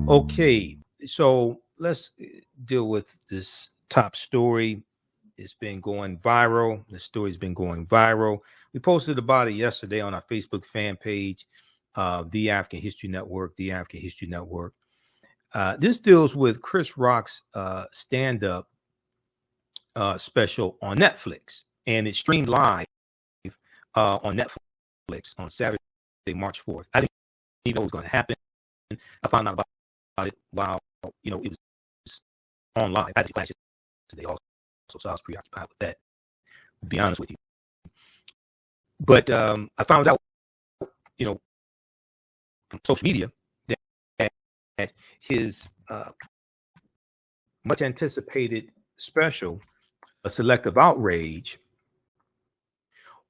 Okay, so let's deal with this top story. It's been going viral. The story's been going viral. We posted about it yesterday on our Facebook fan page, The African History Network, The African History Network. This deals with Chris Rock's stand-up special on Netflix, and it streamed live on Netflix on Saturday, March 4th. I didn't even know it was going to happen. I found out about it while it was on live. I had to class today also, so I was preoccupied with that, to be honest with you. But I found out, from social media that his much anticipated special, A Selective Outrage,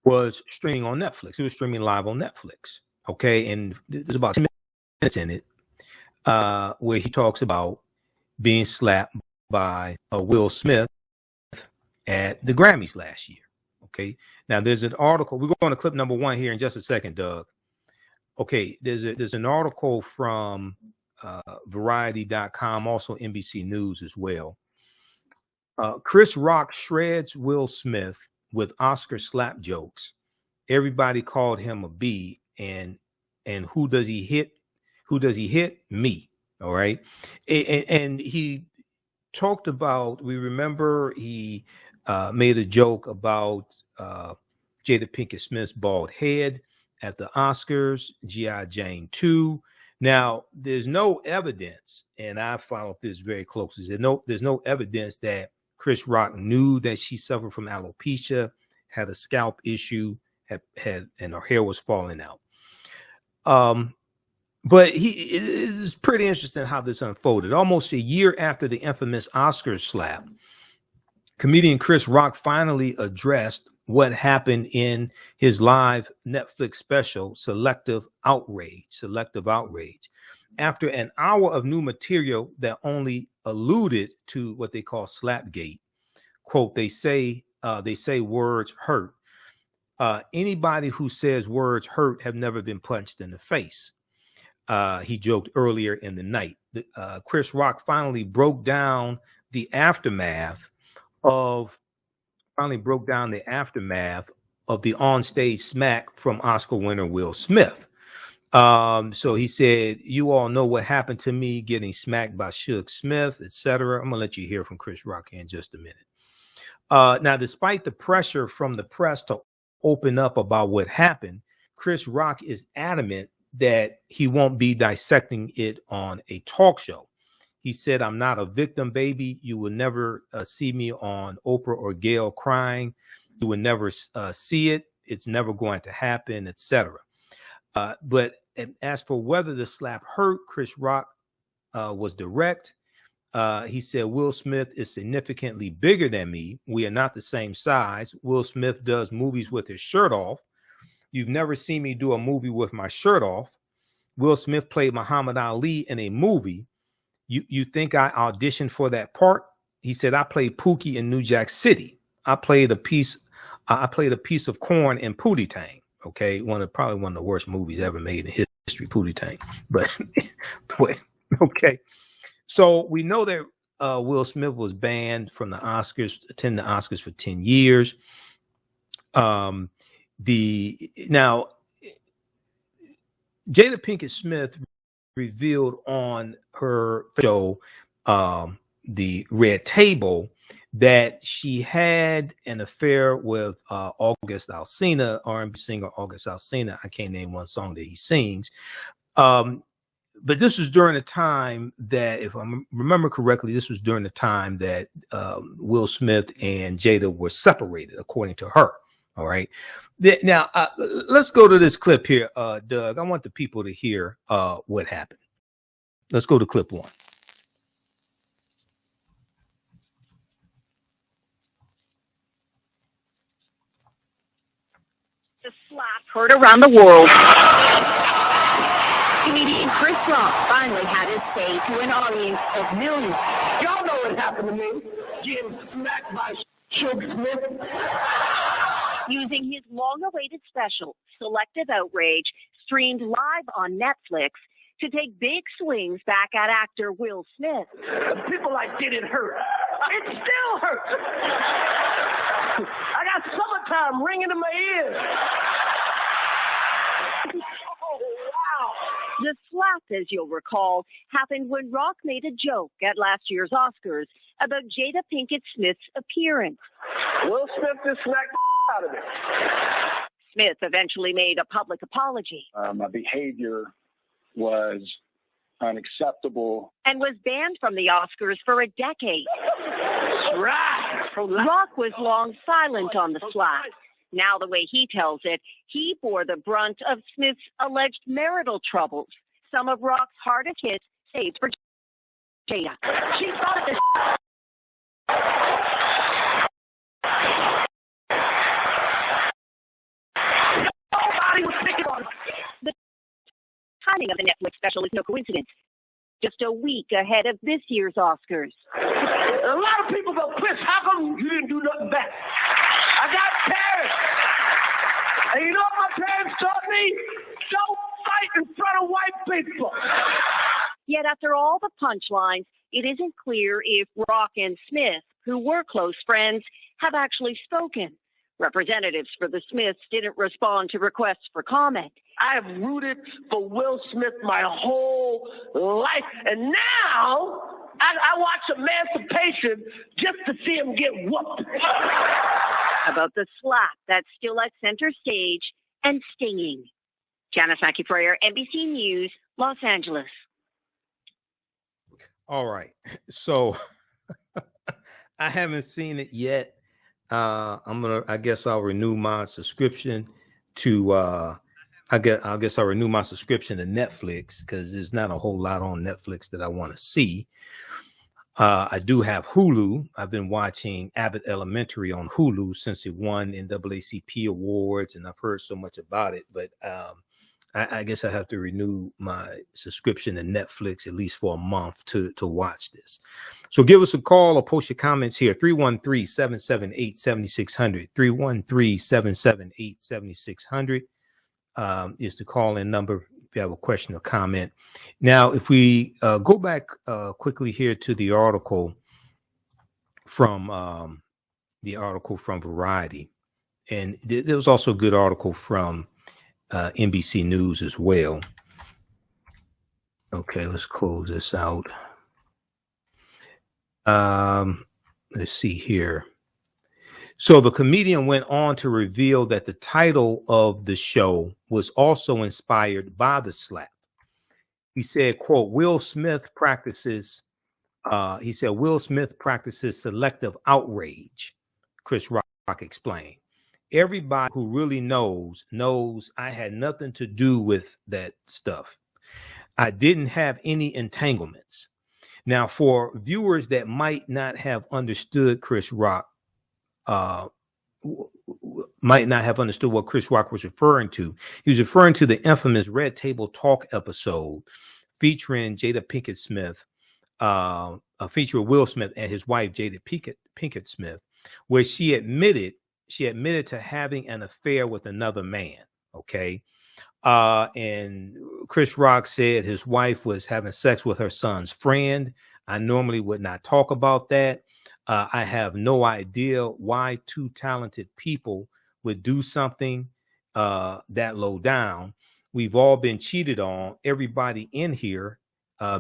was streaming on Netflix. It was streaming live on Netflix. Okay, and there's about 10 minutes in it where he talks about being slapped by Will Smith at the Grammys last year. Okay, now there's an article. We're going to clip number one here in just a second, Doug. Okay, there's an article from Variety.com, also NBC News as well. Chris Rock shreds Will Smith with Oscar slap jokes. Everybody called him a B, and who does he hit? Who does he hit? Me. All right, and he talked about. We remember he made a joke about Jada Pinkett Smith's bald head at the Oscars, G.I. Jane 2. Now, there's no evidence, and I followed this very closely. There's no evidence that Chris Rock knew that she suffered from alopecia, had a scalp issue, had and her hair was falling out. But it's pretty interesting how this unfolded. Almost a year after the infamous Oscars slap, comedian Chris Rock finally addressed what happened in his live Netflix special, Selective Outrage. After an hour of new material that only alluded to what they call Slapgate, quote, they say words hurt. Anybody who says words hurt have never been punched in the face. He joked earlier in the night. Chris Rock finally broke down the aftermath of the onstage smack from Oscar winner Will Smith. So he said, "You all know what happened to me getting smacked by Suge Smith, etc." I'm gonna let you hear from Chris Rock in just a minute. Now, despite the pressure from the press to open up about what happened, Chris Rock is adamant that he won't be dissecting it on a talk show. He said, "I'm not a victim, baby. You will never see me on Oprah or Gayle crying. You will never see it. It's never going to happen, etc." But as for whether the slap hurt, Chris Rock was direct. He said, "Will Smith is significantly bigger than me. We are not the same size. Will Smith does movies with his shirt off. You've never seen me do a movie with my shirt off. Will Smith played Muhammad Ali in a movie. You think I auditioned for that part?" He said, "I played Pookie in New Jack City. I played a piece of corn in Pootie Tang." Okay, probably one of the worst movies ever made in history, Pootie Tang. But okay. So we know that Will Smith was banned from the Oscars, attending the Oscars for 10 years. Now, Jada Pinkett Smith revealed on her show, The Red Table, that she had an affair with August Alsina, R&B singer August Alsina. I can't name one song that he sings. But this was during a time that, if I remember correctly, this was during the time that Will Smith and Jada were separated, according to her. All right. Now, let's go to this clip here, Doug. I want the people to hear what happened. Let's go to clip one. The slap heard around the world. Comedian Chris Rock finally had his say to an audience of millions. Y'all know what happened to me. Getting smacked by Suge Smith. Using his long-awaited special, Selective Outrage, streamed live on Netflix, to take big swings back at actor Will Smith. People like, did it hurt? It still hurts. I got summertime ringing in my ears. Oh, wow. The slap, as you'll recall, happened when Rock made a joke at last year's Oscars about Jada Pinkett Smith's appearance. Will Smith just smacked the out of me. Smith eventually made a public apology. My behavior was unacceptable. And was banned from the Oscars for a decade. Right. Rock was long silent on the slap. Now, the way he tells it, he bore the brunt of Smith's alleged marital troubles. Some of Rock's hardest hits saved for Jada. She thought it Nobody was picking on the timing of the Netflix special is no coincidence. Just a week ahead of this year's Oscars. A lot of people go, Chris, how come you didn't do nothing back? I got parents. And you know what my parents taught me? Don't fight in front of white people. Yet after all the punchlines, it isn't clear if Rock and Smith, who were close friends, have actually spoken. Representatives for the Smiths didn't respond to requests for comment. I have rooted for Will Smith my whole life. And now I watch Emancipation just to see him get whooped. About the slap that's still at center stage and stinging. Janice Mackey-Freyer, NBC News, Los Angeles. All right. So I haven't seen it yet. I guess I'll renew my subscription to I guess I'll renew my subscription to Netflix because there's not a whole lot on Netflix that I want to see. I do have Hulu. I've been watching Abbott Elementary on Hulu since it won NAACP awards, and I've heard so much about it. But I guess I have to renew my subscription to Netflix at least for a month to watch this. So give us a call or post your comments here. 313-778-7600. 313-778-7600 is the call-in number if you have a question or comment. Now, if we go back quickly here to the article from Variety, and there was also a good article from NBC News as well. Okay, let's close this out. Let's see here. So the comedian went on to reveal that the title of the show was also inspired by the slap. He said, quote, Will Smith practices selective outrage, Chris Rock explained. Everybody who really knows I had nothing to do with that stuff. I didn't have any entanglements. Now, for viewers that might not have understood Chris Rock, might not have understood what Chris Rock was referring to. He was referring to the infamous Red Table Talk episode featuring Jada Pinkett Smith, featuring Will Smith and his wife Jada Pinkett Smith, where she admitted to having an affair with another man. Okay. And Chris Rock said his wife was having sex with her son's friend. I normally would not talk about that. I have no idea why two talented people would do something that low down. We've all been cheated on. Everybody in here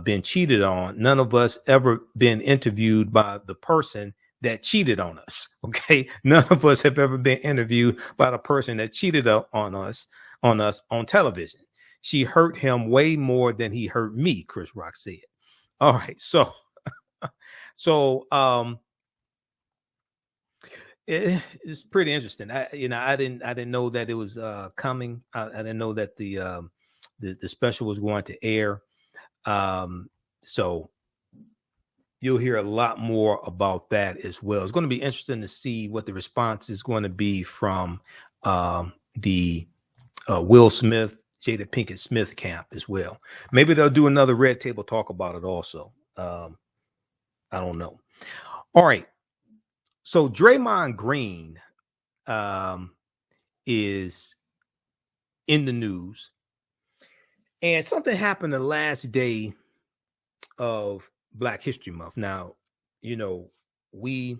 been cheated on. None of us ever been interviewed by the person that cheated on us. Okay. None of us have ever been interviewed by the person that cheated on us on television. She hurt him way more than he hurt me, Chris Rock said. All right. So it's pretty interesting. I didn't know that it was coming. I didn't know that the special was going to air. So you'll hear a lot more about that as well. It's going to be interesting to see what the response is going to be from the Will Smith, Jada Pinkett Smith camp as well. Maybe they'll do another Red Table Talk about it also. I don't know. All right. So Draymond Green is in the news. And something happened the last day of Black History Month. Now, you know, we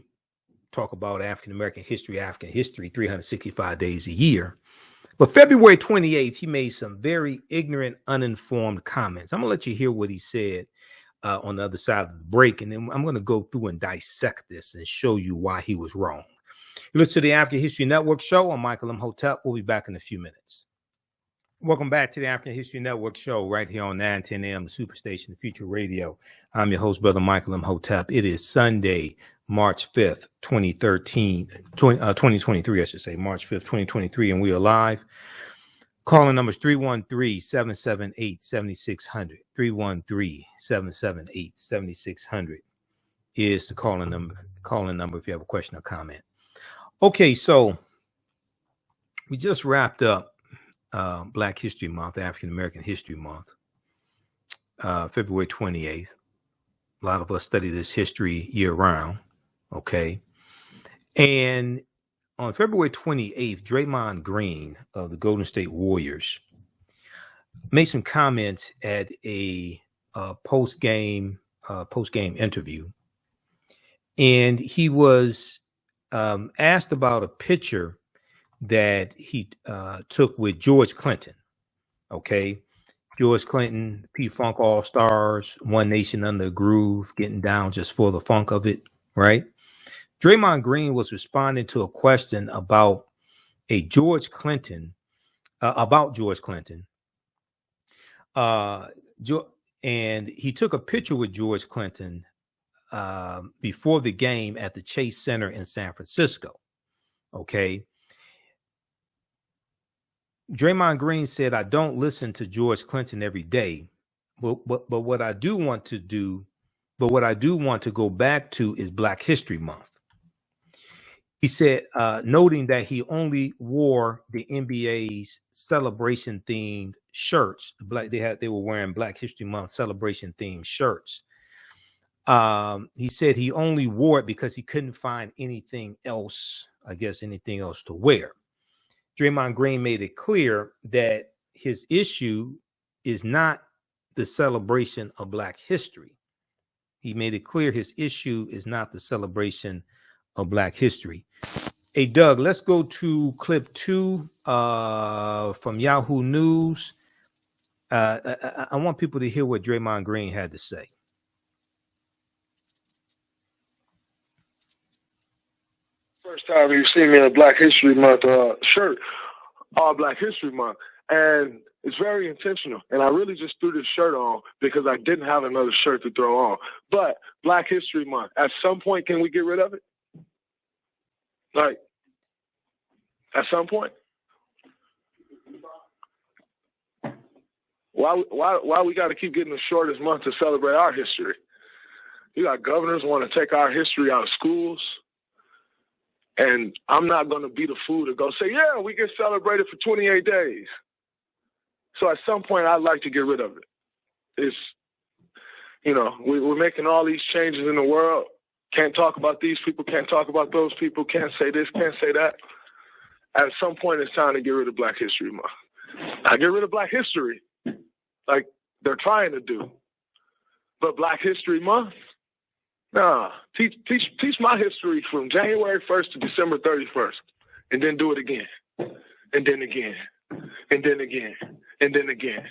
talk about African 365 days a year. But February 28th, he made some very ignorant, uninformed comments. I'm going to let you hear what he said on the other side of the break. And then I'm going to go through and dissect this and show you why he was wrong. You listen to the African History Network show. I'm Michael Imhotep. We'll be back in a few minutes. Welcome back to the African History Network show right here on 910 AM, the Superstation, Future Radio. I'm your host, Brother Michael Imhotep. It is Sunday, March 5th, 2023, I should say, March 5th, 2023, and we are live. Calling numbers 313-778-7600. 313-778-7600 is the calling number if you have a question or comment. Okay, so we just wrapped up Black History Month, African American History Month, February 28th. A lot of us study this history year round, okay? And on February 28th, Draymond Green of the Golden State Warriors made some comments at a post-game interview. And he was asked about a picture that he took with George Clinton. Okay. George Clinton, P-Funk All-Stars, One Nation Under a Groove, getting down just for the funk of it, right? Draymond Green was responding to a question about George Clinton. And he took a picture with George Clinton before the game at the Chase Center in San Francisco. Okay. Draymond Green said, I don't listen to George Clinton every day, but what I do want to go back to is Black History Month. He said, noting that he only wore the NBA's celebration themed shirts. They were wearing Black History Month celebration themed shirts. He said he only wore it because he couldn't find anything else to wear. Draymond Green made it clear that his issue is not the celebration of Black history. He made it clear his issue is not the celebration of Black history. Hey, Doug, let's go to clip 2 from Yahoo News. I want people to hear what Draymond Green had to say. First time you see me in a Black History Month shirt, all Black History Month, and it's very intentional. And I really just threw this shirt on because I didn't have another shirt to throw on. But Black History Month, at some point, can we get rid of it? Like, at some point? Why we got to keep getting the shortest month to celebrate our history? You got governors want to take our history out of schools. And I'm not going to be the fool to go say, yeah, we get celebrated for 28 days. So at some point, I'd like to get rid of it. It's, we're making all these changes in the world. Can't talk about these people, can't talk about those people, can't say this, can't say that. At some point, it's time to get rid of Black History Month. I get rid of Black history, like they're trying to do. But Black History Month? Nah, teach my history from January 1st to December 31st, and then do it again, and then again, and then again, and then again.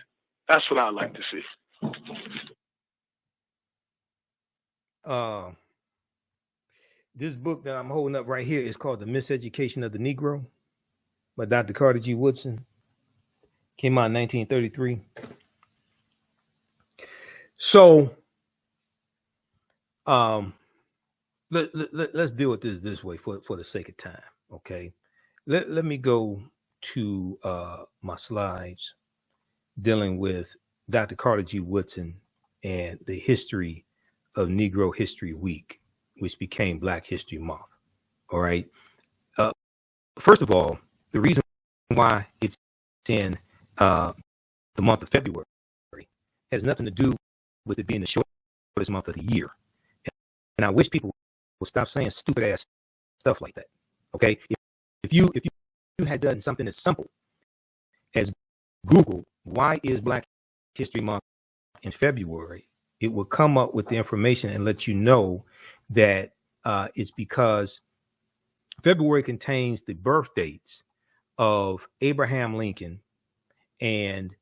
That's what I'd like to see. This book that I'm holding up right here is called The Miseducation of the Negro by Dr. Carter G. Woodson. Came out in 1933. So, let's deal with this way for the sake of time. Okay. Let me go to my slides dealing with Dr. Carter G. Woodson and the history of Negro History Week, which became Black History Month. All right. First of all, the reason why it's in the month of February has nothing to do with it being the shortest month of the year. And I wish people would stop saying stupid ass stuff like that. Okay. If you had done something as simple as Google, why is Black History Month in February, it would come up with the information and let you know that it's because February contains the birth dates of Abraham Lincoln and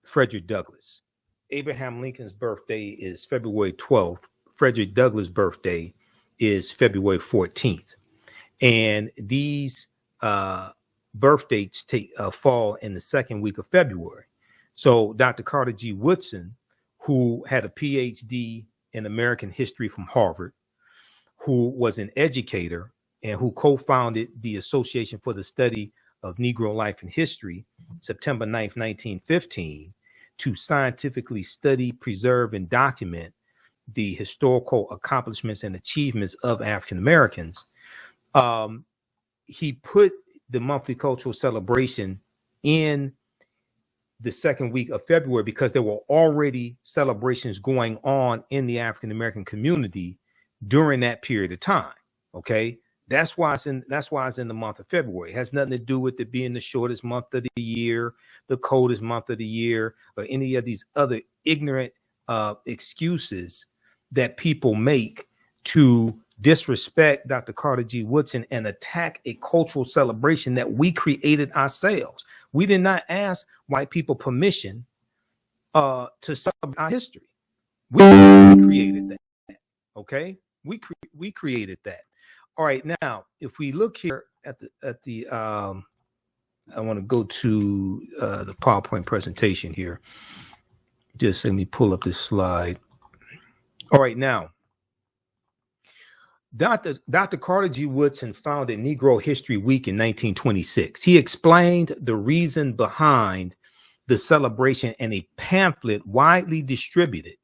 Frederick Douglass. Abraham Lincoln's birthday is February 12th. Frederick Douglass' birthday is February 14th. And these birth dates fall in the second week of February. So Dr. Carter G. Woodson, who had a PhD in American history from Harvard, who was an educator and who co-founded the Association for the Study of Negro Life and History, September 9th, 1915, to scientifically study, preserve, and document the historical accomplishments and achievements of African Americans. He put the monthly cultural celebration in the second week of February because there were already celebrations going on in the African American community during that period of time. Okay, that's why it's in the month of February. It has nothing to do with it being the shortest month of the year, the coldest month of the year, or any of these other ignorant excuses that people make to disrespect Dr. Carter G. Woodson and attack a cultural celebration that we created ourselves. We did not ask white people permission to celebrate our history. We created that. Okay, we created that. All right, now if we look here at the I want to go to the PowerPoint presentation here. Just let me pull up this slide. All right, now Dr. Carter G. Woodson founded Negro History Week in 1926. He explained the reason behind the celebration in a pamphlet widely distributed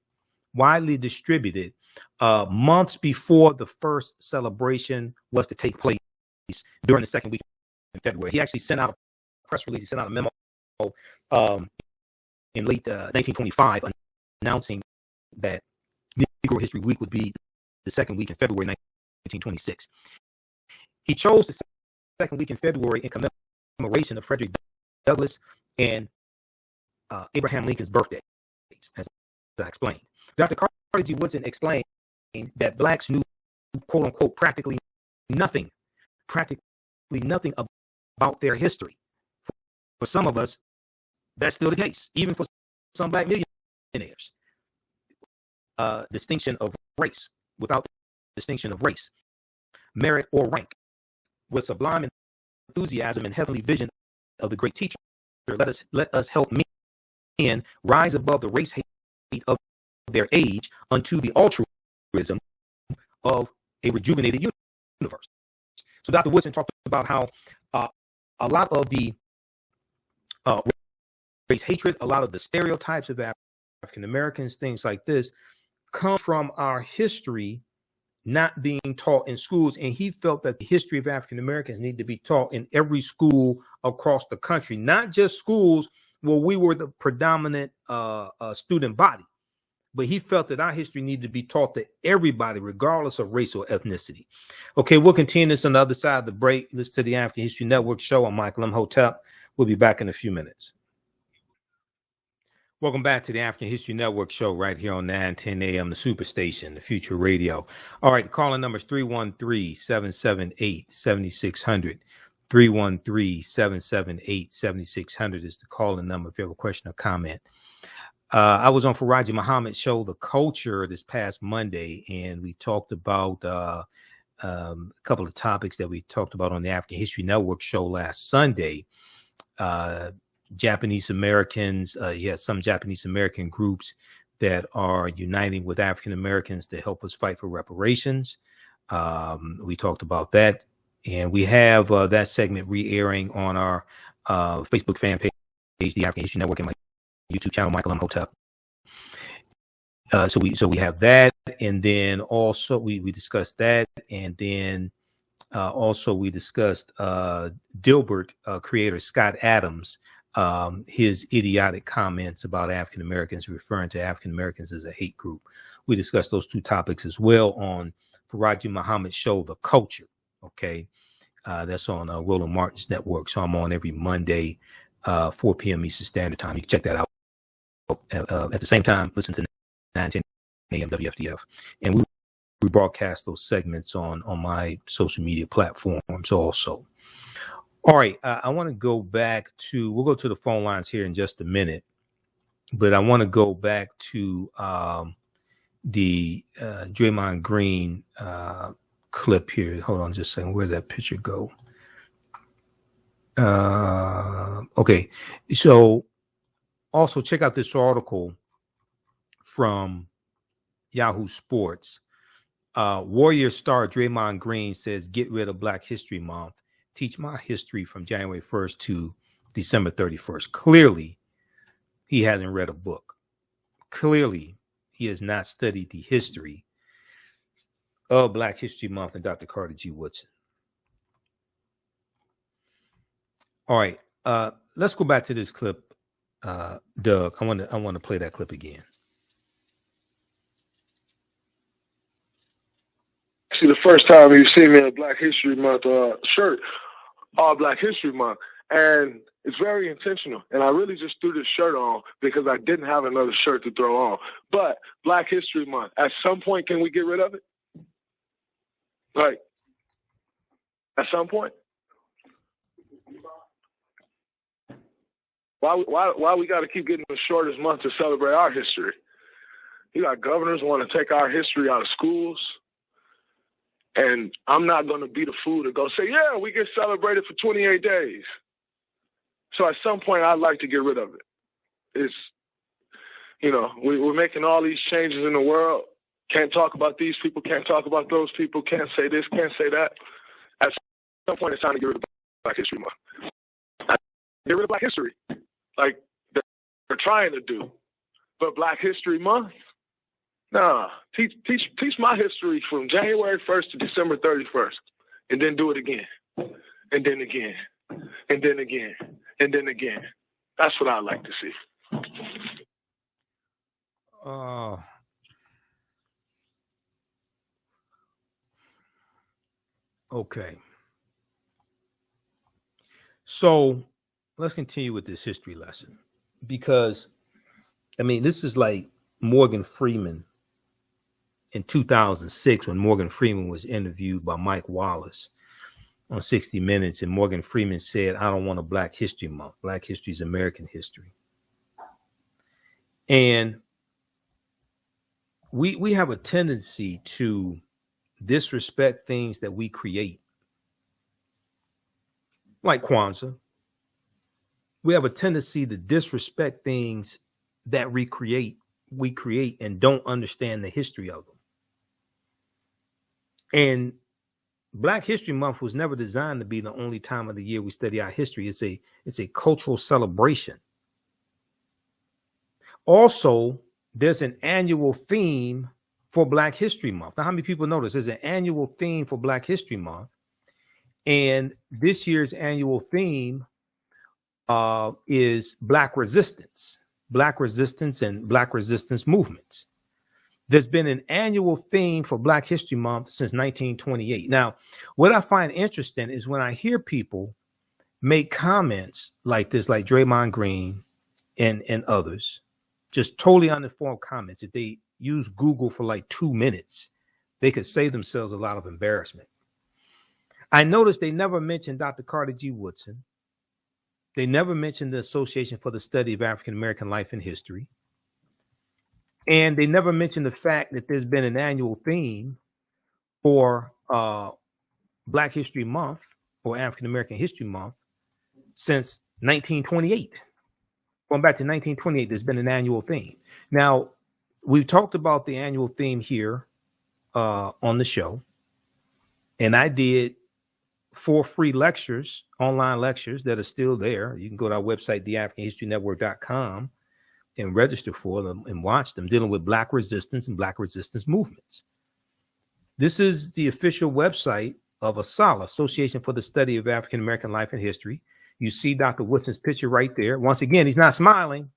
months before the first celebration was to take place during the second week in February. He actually sent out a press release. He sent out a memo in late 1925 announcing that Negro History Week would be the second week in February 1926. He chose the second week in February in commemoration of Frederick Douglass and Abraham Lincoln's birthday, as I explained. Dr. Carter G. Woodson explained that blacks knew, quote unquote, practically nothing about their history. For some of us, that's still the case, even for some black millionaires. Distinction of race, without distinction of race, merit, or rank, with sublime enthusiasm and heavenly vision of the great teacher, let us help men rise above the race hate of their age unto the altruism of a rejuvenated universe. So Dr. Woodson talked about how a lot of the race hatred, a lot of the stereotypes of African Americans, things like this, come from our history not being taught in schools. And he felt that the history of African Americans need to be taught in every school across the country, not just schools where we were the predominant student body. But he felt that our history needed to be taught to everybody, regardless of race or ethnicity. Okay, we'll continue this on the other side of the break. Listen to the African History Network show. I'm Michael Imhotep. We'll be back in a few minutes. Welcome back to the African History Network show right here on 910 AM, the Superstation, the Future Radio. All right, the calling number is 313-778-7600. 313-778-7600 is the calling number if you have a question or comment. I was on Faraji Muhammad's show, The Culture, this past Monday, and we talked about a couple of topics that we talked about on the African History Network show last Sunday. Japanese Americans, some Japanese American groups that are uniting with African Americans to help us fight for reparations. We talked about that, and we have that segment re-airing on our Facebook fan page, the African History Network, and my YouTube channel, Michael Imhotep. So we have that, and then also we discussed that, and then also we discussed Dilbert creator Scott Adams, his idiotic comments about African Americans, referring to African Americans as a hate group. We discussed those two topics as well on Faraji Muhammad's show, The Culture. Okay, that's on Roland Martin's network. So I'm on every Monday, 4 p.m. Eastern Standard Time. You can check that out at the same time, listen to 9:10 a.m. WFDF, and we broadcast those segments on my social media platforms also. All right, I want to go back to. We'll go to the phone lines here in just a minute, but I want to go back to the Draymond Green clip here. Hold on just a second. Where did that picture go? Okay. So also check out this article from Yahoo Sports. Warrior star Draymond Green says, get rid of Black History Month. Teach my history from January 1st to December 31st. Clearly, he hasn't read a book. Clearly, he has not studied the history of Black History Month and Dr. Carter G. Woodson. All right, let's go back to this clip, Doug. I want to play that clip again. See, the first time you see me in a Black History Month shirt, all Black History Month, and it's very intentional. And I really just threw this shirt on because I didn't have another shirt to throw on. But Black History Month, at some point, can we get rid of it? Like, at some point? Why we got to keep getting the shortest month to celebrate our history? You got governors want to take our history out of schools. And I'm not going to be the fool to go say, yeah, we get celebrated for 28 days. So at some point, I'd like to get rid of it. It's, we're making all these changes in the world. Can't talk about these people, can't talk about those people, can't say this, can't say that. At some point, it's time to get rid of Black History Month. Get rid of Black history, like they're trying to do. But Black History Month? Nah, teach my history from January 1st to December 31st, and then do it again, and then again, and then again, and then again. That's what I like to see. Okay. So let's continue with this history lesson, because, this is like Morgan Freeman in 2006, when Morgan Freeman was interviewed by Mike Wallace on 60 Minutes, and Morgan Freeman said, I don't want a Black History Month. Black history is American history. And we have a tendency to disrespect things that we create, like Kwanzaa. We have a tendency to disrespect things that we create and don't understand the history of them. And Black History Month was never designed to be the only time of the year we study our history. It's a cultural celebration. Also, there's an annual theme for Black History Month. Now, how many people know this? There's an annual theme for Black History Month. And this year's annual theme is Black resistance and Black resistance movements. There's been an annual theme for Black History Month since 1928. Now, what I find interesting is when I hear people make comments like this, like Draymond Green and others, just totally uninformed comments. If they use Google for like 2 minutes, they could save themselves a lot of embarrassment. I noticed they never mentioned Dr. Carter G. Woodson. They never mentioned the Association for the Study of African American Life and History. And they never mentioned the fact that there's been an annual theme for Black History Month or African American History Month since 1928. Going back to 1928, there's been an annual theme. Now, we've talked about the annual theme here on the show. And I did 4 free lectures, online lectures that are still there. You can go to our website, TheAHNShow.com, and register for them and watch them, dealing with Black resistance and Black resistance movements. This is the official website of ASALH, Association for the Study of African American Life and History. You see Dr. Woodson's picture right there. Once again, he's not smiling.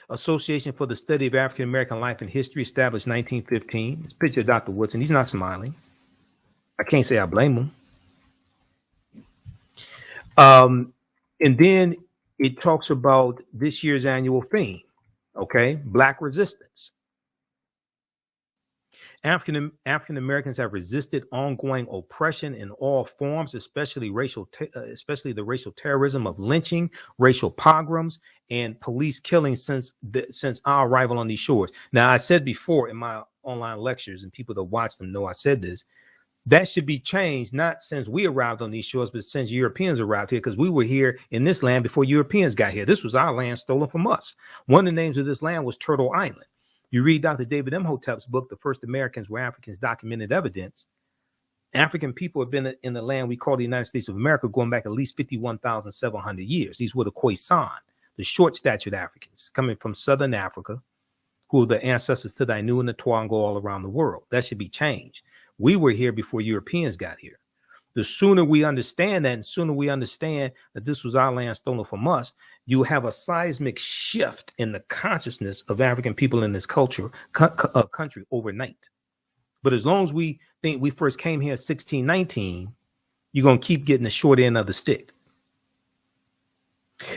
Association for the Study of African American Life and History, established 1915. This picture of Dr. Woodson, he's not smiling. I can't say I blame him. And then it talks about this year's annual theme, okay? Black resistance. African Americans have resisted ongoing oppression in all forms, especially the racial terrorism of lynching, racial pogroms, and police killings since our arrival on these shores. Now, I said before in my online lectures, and people that watch them know I said this, that should be changed, not since we arrived on these shores, but since Europeans arrived here, because we were here in this land before Europeans got here. This was our land stolen from us. One of the names of this land was Turtle Island. You read Dr. David Imhotep's book, The First Americans Were Africans, Documented Evidence. African people have been in the land we call the United States of America going back at least 51,700 years. These were the Khoisan, the short-statured Africans coming from southern Africa, who are the ancestors to the Ainu and the Twango all around the world. That should be changed. We were here before Europeans got here. The sooner we understand that, and sooner we understand that this was our land stolen from us, you have a seismic shift in the consciousness of African people in this country overnight. But as long as we think we first came here in 1619, you're going to keep getting the short end of the stick.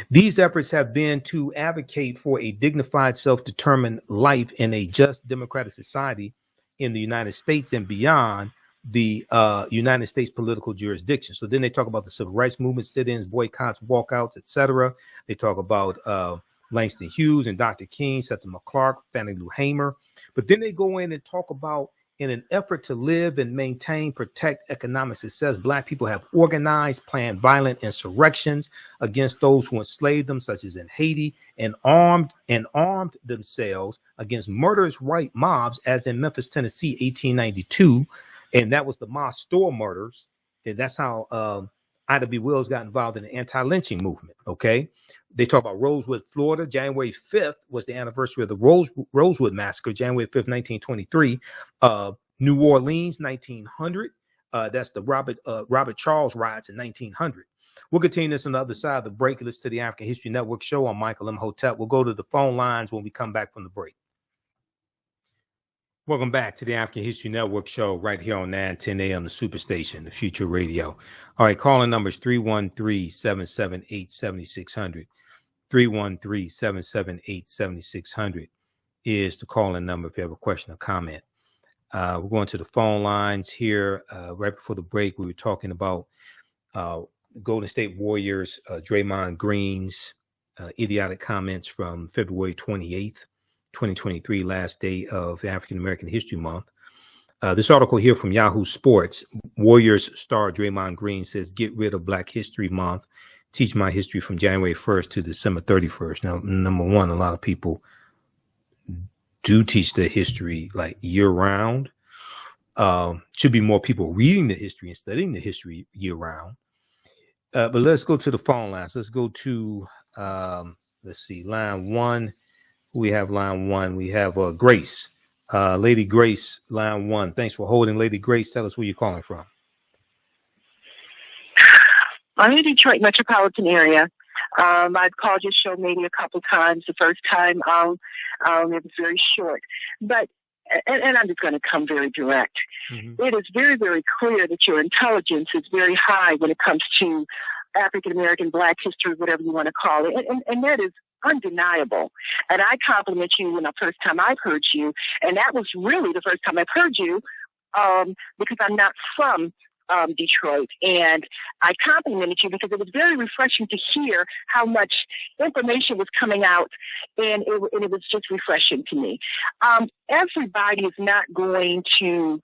These efforts have been to advocate for a dignified, self-determined life in a just democratic society in the United States and beyond the United States political jurisdiction. So then they talk about the civil rights movement, sit-ins, boycotts, walkouts, etc. They talk about Langston Hughes and Dr. King, Seth McClark, Fannie Lou Hamer. But then they go in and talk about, in an effort to live and maintain, protect economic success, Black people have organized, planned violent insurrections against those who enslaved them, such as in Haiti, and armed themselves against murderous white mobs, as in Memphis, Tennessee, 1892. And that was the Ma Store murders. And that's how Ida B. Wells got involved in the anti-lynching movement. Okay. They talk about Rosewood, Florida. January 5th was the anniversary of the Rosewood Massacre, January 5th, 1923. New Orleans, 1900. That's the Robert Charles riots in 1900. We'll continue this on the other side of the break. Let's to the African History Network show. I'm Michael Imhotep. We'll go to the phone lines when we come back from the break. Welcome back to the African History Network show right here on 910 AM, the Superstation, the Future Radio. All right, calling numbers 313-778-7600. 313-778-7600 is the calling number if you have a question or comment. We're going to the phone lines here. Right before the break, we were talking about Golden State Warriors, Draymond Green's idiotic comments from February 28th. 2023, last day of African American History Month. This article here from Yahoo Sports, Warriors star Draymond Green says, get rid of Black History Month. Teach my history from January 1st to December 31st. Now, number one, a lot of people do teach the history like year round. Should be more people reading the history and studying the history year round. But let's go to the phone lines. Let's go to, let's see, line one. We have line one. We have Grace, Lady Grace, line one. Thanks for holding, Lady Grace. Tell us where you're calling from. I'm in the Detroit metropolitan area. I've called your show maybe a couple times. The first time, it was very short, but and I'm just going to come very direct. Mm-hmm. It is very, very clear that your intelligence is very high when it comes to African American, Black history, whatever you want to call it, and that is undeniable. And I compliment you when the first time I've heard you, and that was really the first time I've heard you, because I'm not from Detroit, and I complimented you because it was very refreshing to hear how much information was coming out, and it was just refreshing to me. Everybody is not going to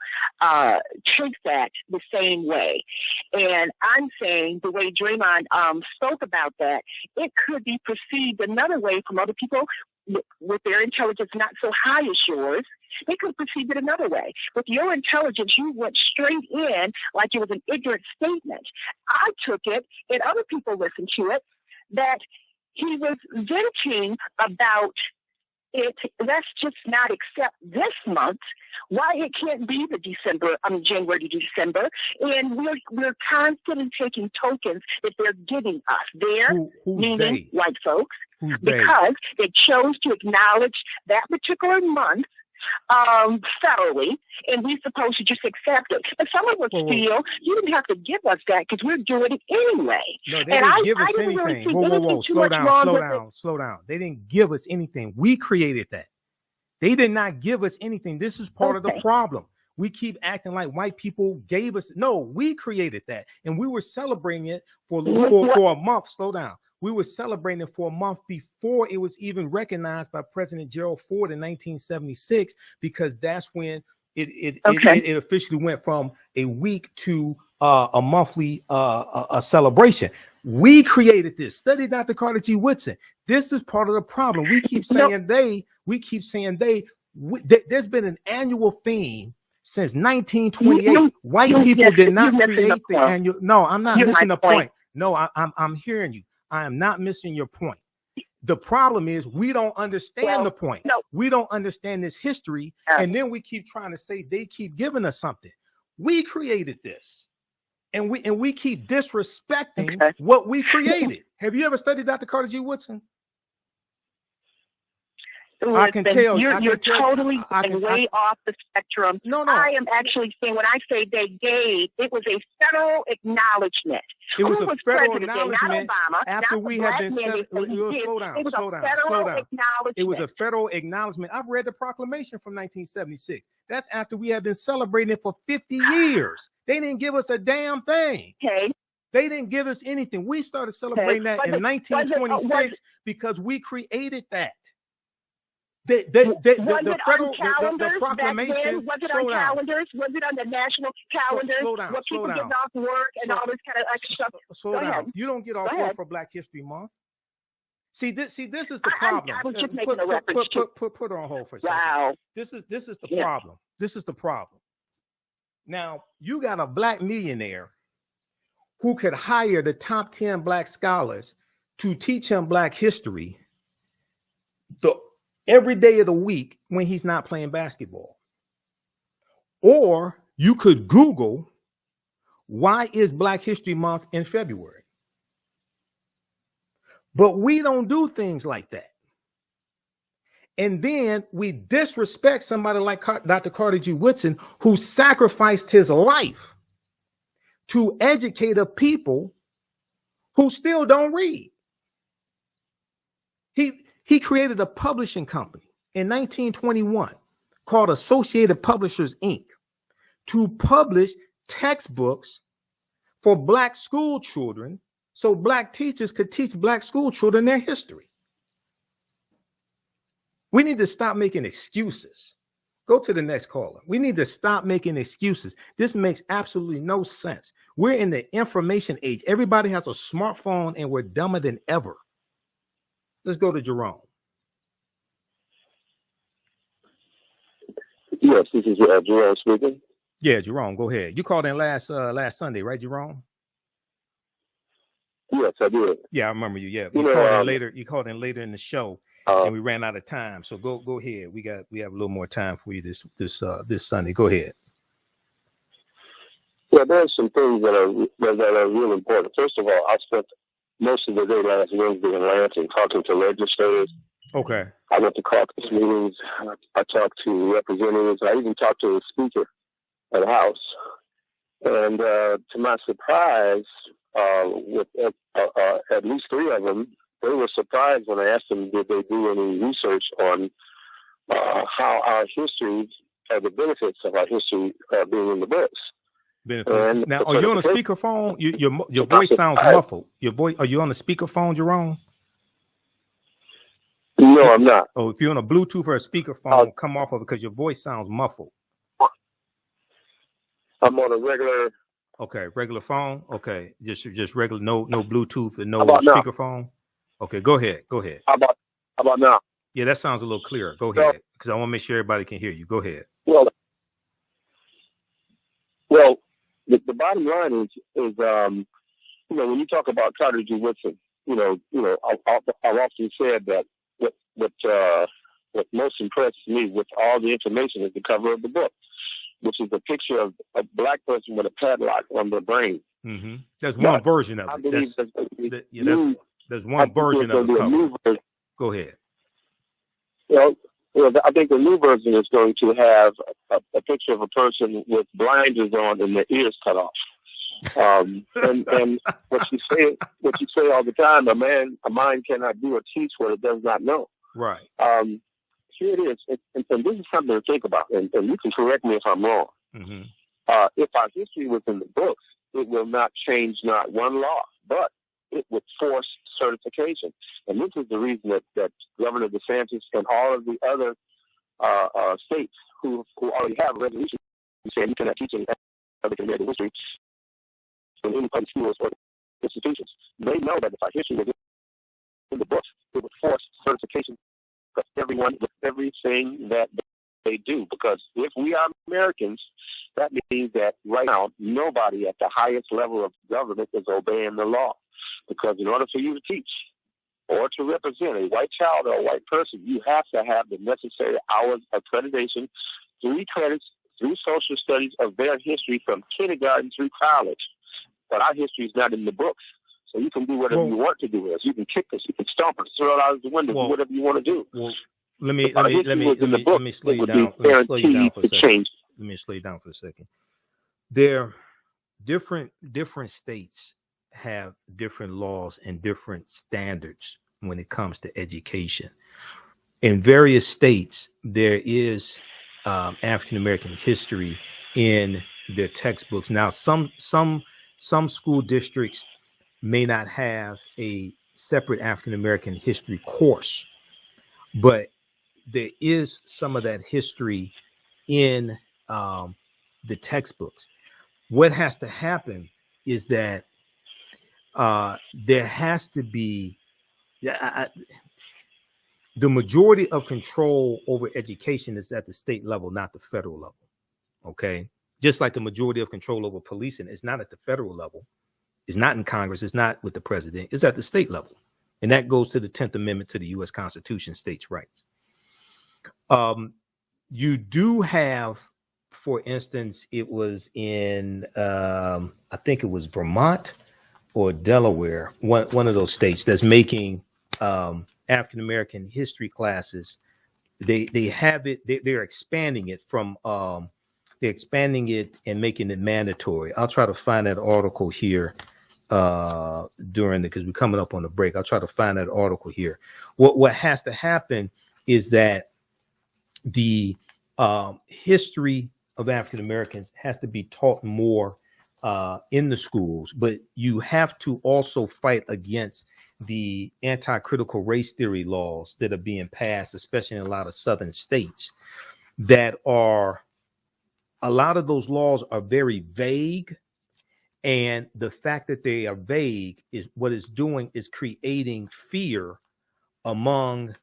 take that the same way, and I'm saying the way Draymond spoke about that, it could be perceived another way from other people with their intelligence not so high as yours. They could perceive it another way. With your intelligence, you went straight in like it was an ignorant statement. I took it, and other people listened to it, that he was venting about it. Let's just not accept this month. Why it can't be the January to December, and we're constantly taking tokens that they're giving us. Meaning they? white folks, because they chose to acknowledge that particular month thoroughly, and we're supposed to just accept it. But some of us feel you didn't have to give us that because we're doing it anyway. No, they didn't give us anything. Whoa. Slow down. They didn't give us anything. We created that. They did not give us anything. This is part of the problem. We keep acting like white people gave us. No, we created that. And we were celebrating it for a month. Slow down. We were celebrating it for a month before it was even recognized by President Gerald Ford in 1976, because that's when it officially went from a week to a monthly celebration. We created this. Study Dr. Carter G. Woodson. This is part of the problem. We keep saying they. There's been an annual theme since 1928. White people did not create the annual. No, I'm not missing the point. No, I'm hearing you. I am not missing your point. The problem is we don't understand the point. No. We don't understand this history. And then we keep trying to say they keep giving us something. We created this. And we keep disrespecting what we created. Have you ever studied Dr. Carter G. Woodson? Listen, I can tell you're totally way off the spectrum. No. I am actually saying when I say they gave, it was a federal acknowledgement. It was a federal acknowledgement after we have been slow down. It was a federal acknowledgement. I've read the proclamation from 1976. That's after we have been celebrating it for 50 years. They didn't give us a damn thing. Okay. They didn't give us anything. We started celebrating that in 1926 because we created that. The proclamation. Was it on calendars? Was it on the national calendars? Slow down. People get off work and all this kind of extra stuff. Slow down. You don't get off work for Black History Month. See, this is the problem. I was just making a reference to. Put her on hold for a second. Wow. This is the problem. This is the problem. Now you got a Black millionaire who could hire the top 10 Black scholars to teach him Black history every day of the week when he's not playing basketball. Or you could Google, why is Black History Month in February? But we don't do things like that. And then we disrespect somebody like Dr. Carter G. Woodson, who sacrificed his life to educate a people who still don't read. He created a publishing company in 1921 called Associated Publishers, Inc. to publish textbooks for Black school children so Black teachers could teach Black school children their history. We need to stop making excuses. Go to the next caller. We need to stop making excuses. This makes absolutely no sense. We're in the information age. Everybody has a smartphone and we're dumber than ever. Let's go to Jerome. Yes, this is Jerome speaking. Yeah, Jerome, go ahead. You called in last Sunday, right, Jerome? Yes, I did. Yeah, I remember you. Yeah, you called in later. You called in later in the show, and we ran out of time. So go ahead. We have a little more time for you this Sunday. Go ahead. Well, there's some things that are really important. First of all, I spent most of the day last Wednesday in Lansing talking to legislators. Okay. I went to caucus meetings. I talked to representatives. I even talked to the speaker of the House. And to my surprise, with at least three of them, they were surprised when I asked them, did they do any research on how our history, the benefits of our history being in the books. And now, are you on a speakerphone? Your voice sounds muffled. Are you on a speakerphone, Jerome? No, I'm not. Oh, if you're on a Bluetooth or a speakerphone, come off of it because your voice sounds muffled. I'm on a regular. Okay, regular phone. Okay, just regular, no Bluetooth and no speakerphone. Now? Okay, go ahead. How about now? Yeah, that sounds a little clearer. Go ahead, because I want to make sure everybody can hear you. Go ahead. Well, the bottom line is when you talk about Carter G. Woodson, I've often said that what most impressed me with all the information is the cover of the book, which is a picture of a Black person with a padlock on their brain. Mm-hmm. There's one version of it. There's one version of the cover. Go ahead. Well, Well, I think the new version is going to have a picture of a person with blinders on and their ears cut off. And what you say all the time, a mind cannot do or teach what it does not know. Right. Here it is, and this is something to think about, and you can correct me if I'm wrong. Mm-hmm. If our history was in the books, it will not change not one law, but it would force certification. And this is the reason that Governor DeSantis and all of the other states who already have a resolution saying you cannot teach in African American history in any public schools or institutions. They know that if our history was in the books, it would force certification of everyone with everything that they do. Because if we are Americans, that means that right now nobody at the highest level of government is obeying the law. Because in order for you to teach or to represent a white child or a white person, you have to have the necessary hours of accreditation, 3 credits through social studies of their history from kindergarten through college. But our history is not in the books. So you can do whatever you want to do with us. You can kick us, you can stomp us, throw it out of the window, do whatever you want to do. Well, let me slow you down. Let me slow you down for a second. There, different states have different laws and different standards when it comes to education. In various states, there is African American history in their textbooks. Now, some school districts may not have a separate African American history course, but there is some of that history in the textbooks. What has to happen is that there has to be the majority of control over education is at the state level, not the federal level. Okay. Just like the majority of control over policing is not at the federal level. It's not in Congress. It's not with the president. It's at the state level. And that goes to the 10th Amendment to the U.S. Constitution, states' rights. You do have, for instance, it was in, I think it was Vermont or Delaware, one of those states that's making African-American history classes. They have it, they're expanding it from, they're expanding it and making it mandatory. I'll try to find that article here because we're coming up on the break. I'll try to find that article here. What has to happen is that the history of African Americans has to be taught more in the schools, but you have to also fight against the anti-critical race theory laws that are being passed, especially in a lot of southern states, that are, a lot of those laws are very vague. And the fact that they are vague is what it's doing is creating fear among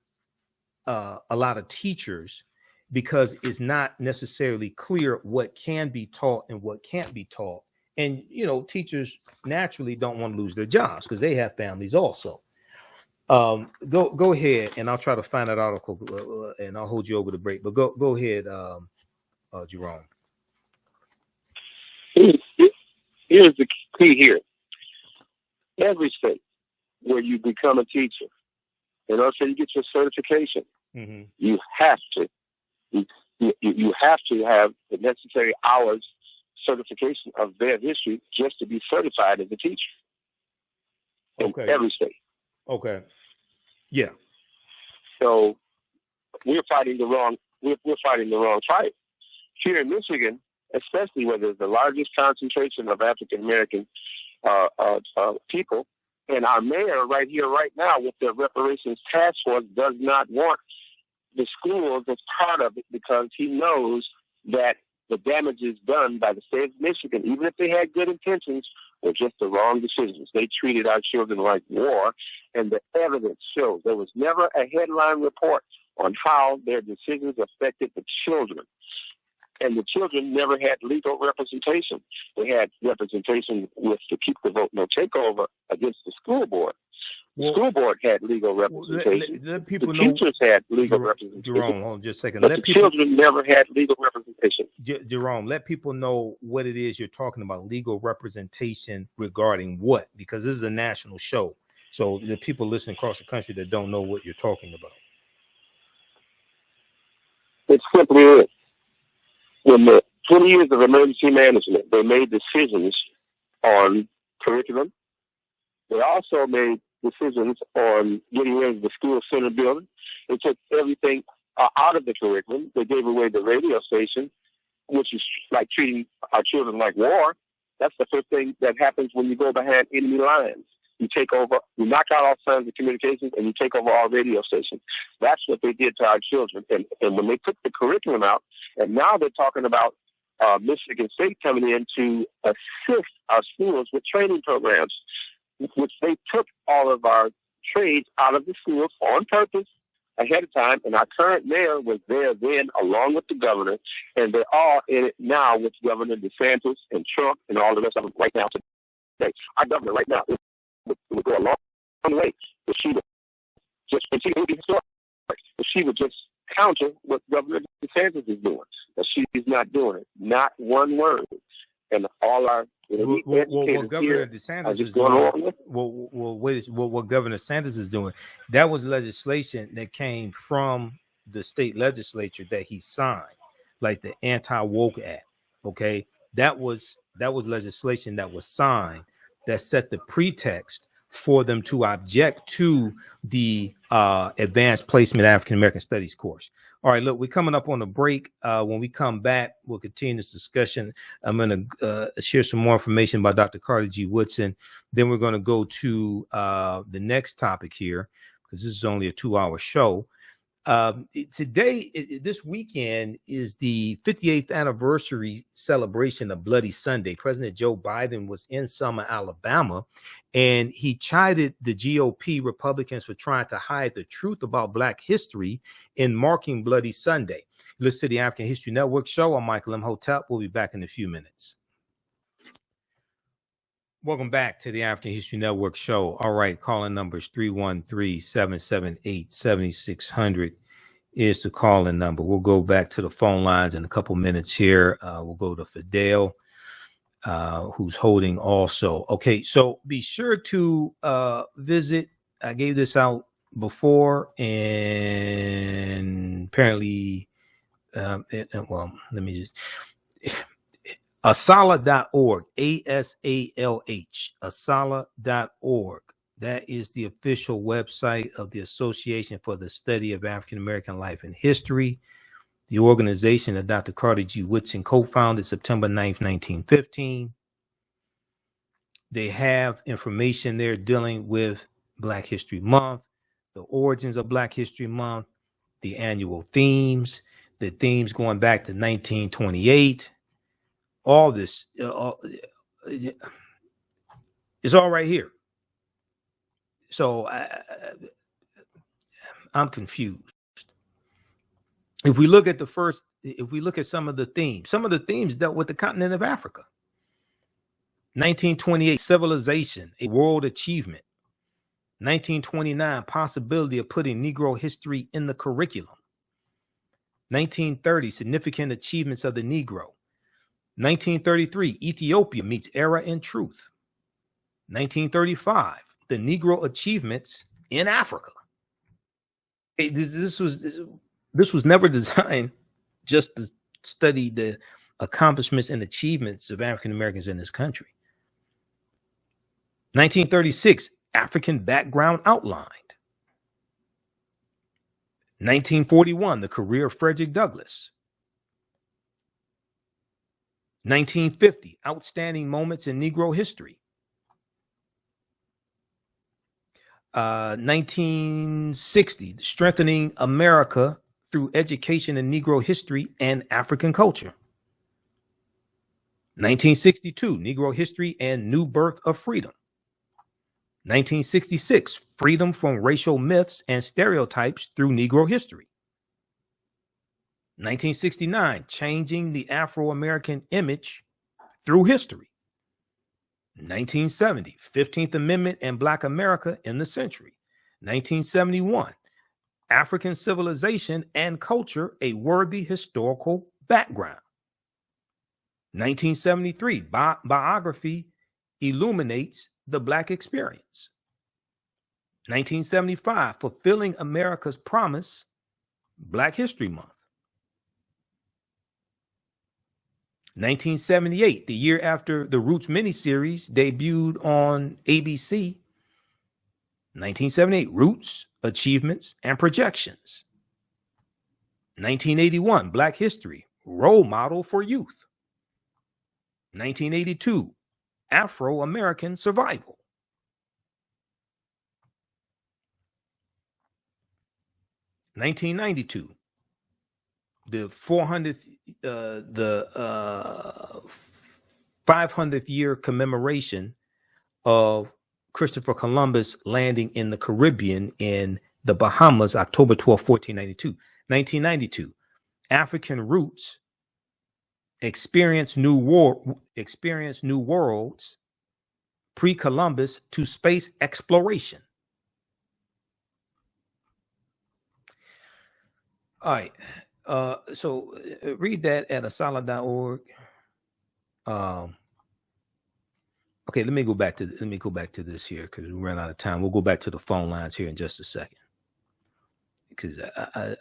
a lot of teachers, because it's not necessarily clear what can be taught and what can't be taught. And, teachers naturally don't want to lose their jobs because they have families also. Go ahead, and I'll try to find that article and I'll hold you over the break. But go ahead, Jerome. Here's the key here. Every state where you become a teacher, in order for you to get your certification, mm-hmm. you have to have the necessary hours certification of their history just to be certified as a teacher. In every state. Okay. Yeah. So we're fighting the wrong fight. Here in Michigan, especially where there's the largest concentration of African American people, and our mayor right here, right now, with the reparations task force, does not want the schools as part of it because he knows that the damages done by the state of Michigan, even if they had good intentions, were just the wrong decisions. They treated our children like war, and the evidence shows there was never a headline report on how their decisions affected the children. And the children never had legal representation. They had representation with the Keep the Vote No Takeover against the school board. The school board had legal representation. Let people the know, teachers had legal representation. Jerome, hold on just a second. But the children never had legal representation. Jerome, let people know what it is you're talking about. Legal representation regarding what? Because this is a national show. So the people listening across the country that don't know what you're talking about. It's simply it. When the 20 years of emergency management, they made decisions on curriculum. They also made decisions on getting rid of the school center building. They took everything out of the curriculum. They gave away the radio station, which is like treating our children like war. That's the first thing that happens when you go behind enemy lines. You take over, you knock out all kinds of communications, and you take over all radio stations. That's what they did to our children. And when they took the curriculum out, and now they're talking about Michigan State coming in to assist our schools with training programs, which they took all of our trades out of the schools on purpose ahead of time. And our current mayor was there then along with the governor, and they're all in it now with Governor DeSantis and Trump and all the rest of them right now today. Our governor right now would go a long way if she would just, and she would be historic, if she would just counter what Governor DeSantis is doing. But she's not doing it. Not one word. And all our what Governor DeSantis is doing, what Governor Sanders is doing, that was legislation that came from the state legislature that he signed, like the Anti-Woke Act. Okay, that was legislation that was signed that set the pretext for them to object to the advanced placement African American studies course. All right, look, we're coming up on a break. When we come back, we'll continue this discussion. I'm going to share some more information about Dr. Carter G. Woodson. Then we're going to go to the next topic here, because this is only a 2-hour show. This weekend is the 58th anniversary celebration of Bloody Sunday. President Joe Biden was in Selma, Alabama, and he chided the GOP Republicans for trying to hide the truth about Black history in marking Bloody Sunday. Listen to the African History Network show. I'm Michael Imhotep. We'll be back in a few minutes. Welcome back to the African History Network show. All right, calling numbers 313-778-7600 is the calling number. We'll go back to the phone lines in a couple minutes here. We'll go to Fidel, who's holding also. Okay, so be sure to visit. I gave this out before, and apparently, let me just... Asalh.org, ASALH, Asalh.org. That is the official website of the Association for the Study of African American Life and History, the organization that Dr. Carter G. Woodson co-founded September 9th, 1915. They have information there dealing with Black History Month, the origins of Black History Month, the annual themes, the themes going back to 1928. All this is all right here. So I'm confused. If we look at some of the themes dealt with the continent of Africa. 1928, civilization, a world achievement. 1929, possibility of putting Negro history in the curriculum. 1930, significant achievements of the Negro. 1933, Ethiopia meets era and truth. 1935, the Negro achievements in Africa. This was never designed just to study the accomplishments and achievements of African Americans in this country. 1936, African background outlined. 1941, the career of Frederick Douglass. 1950, outstanding moments in Negro history. 1960, strengthening America through education in Negro history and African culture. 1962, Negro history and new birth of freedom. 1966, freedom from racial myths and stereotypes through Negro history. 1969, changing the Afro-American image through history. 1970, 15th Amendment and Black America in the century. 1971, African civilization and culture, a worthy historical background. 1973, biography illuminates the Black experience. 1975, fulfilling America's promise, Black History Month. 1978, the year after the Roots miniseries debuted on ABC. 1978, Roots, Achievements, and Projections. 1981, Black History, Role Model for Youth. 1982, Afro-American Survival. 1992, the 500th year commemoration of Christopher Columbus landing in the Caribbean in the Bahamas, October 12, 1492. 1992, African Roots, Experience New Worlds, Pre-Columbus to Space Exploration. All right. So read that at asala.org. Okay, let me go back to this here because we ran out of time. We'll go back to the phone lines here in just a second. Because I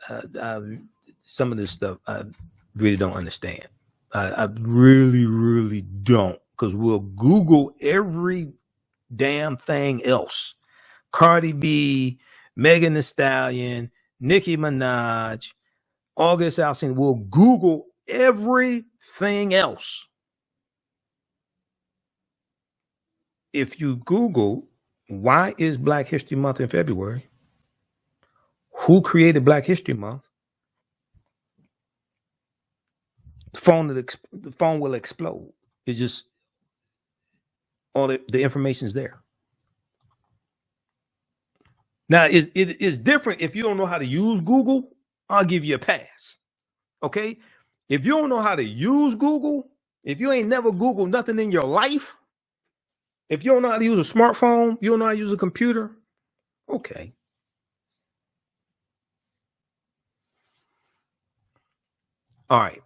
some of this stuff I really don't understand. I really, really don't. Because we'll Google every damn thing else. Cardi B, Megan Thee Stallion, Nicki Minaj, August Alsina. We'll Google everything else. If you Google, why is Black History Month in February? Who created Black History Month? The phone will explode. It's just all the information is there. Now, it is different if you don't know how to use Google. I'll give you a pass. Okay? If you don't know how to use Google, if you ain't never Googled nothing in your life, if you don't know how to use a smartphone, you don't know how to use a computer, okay. All right.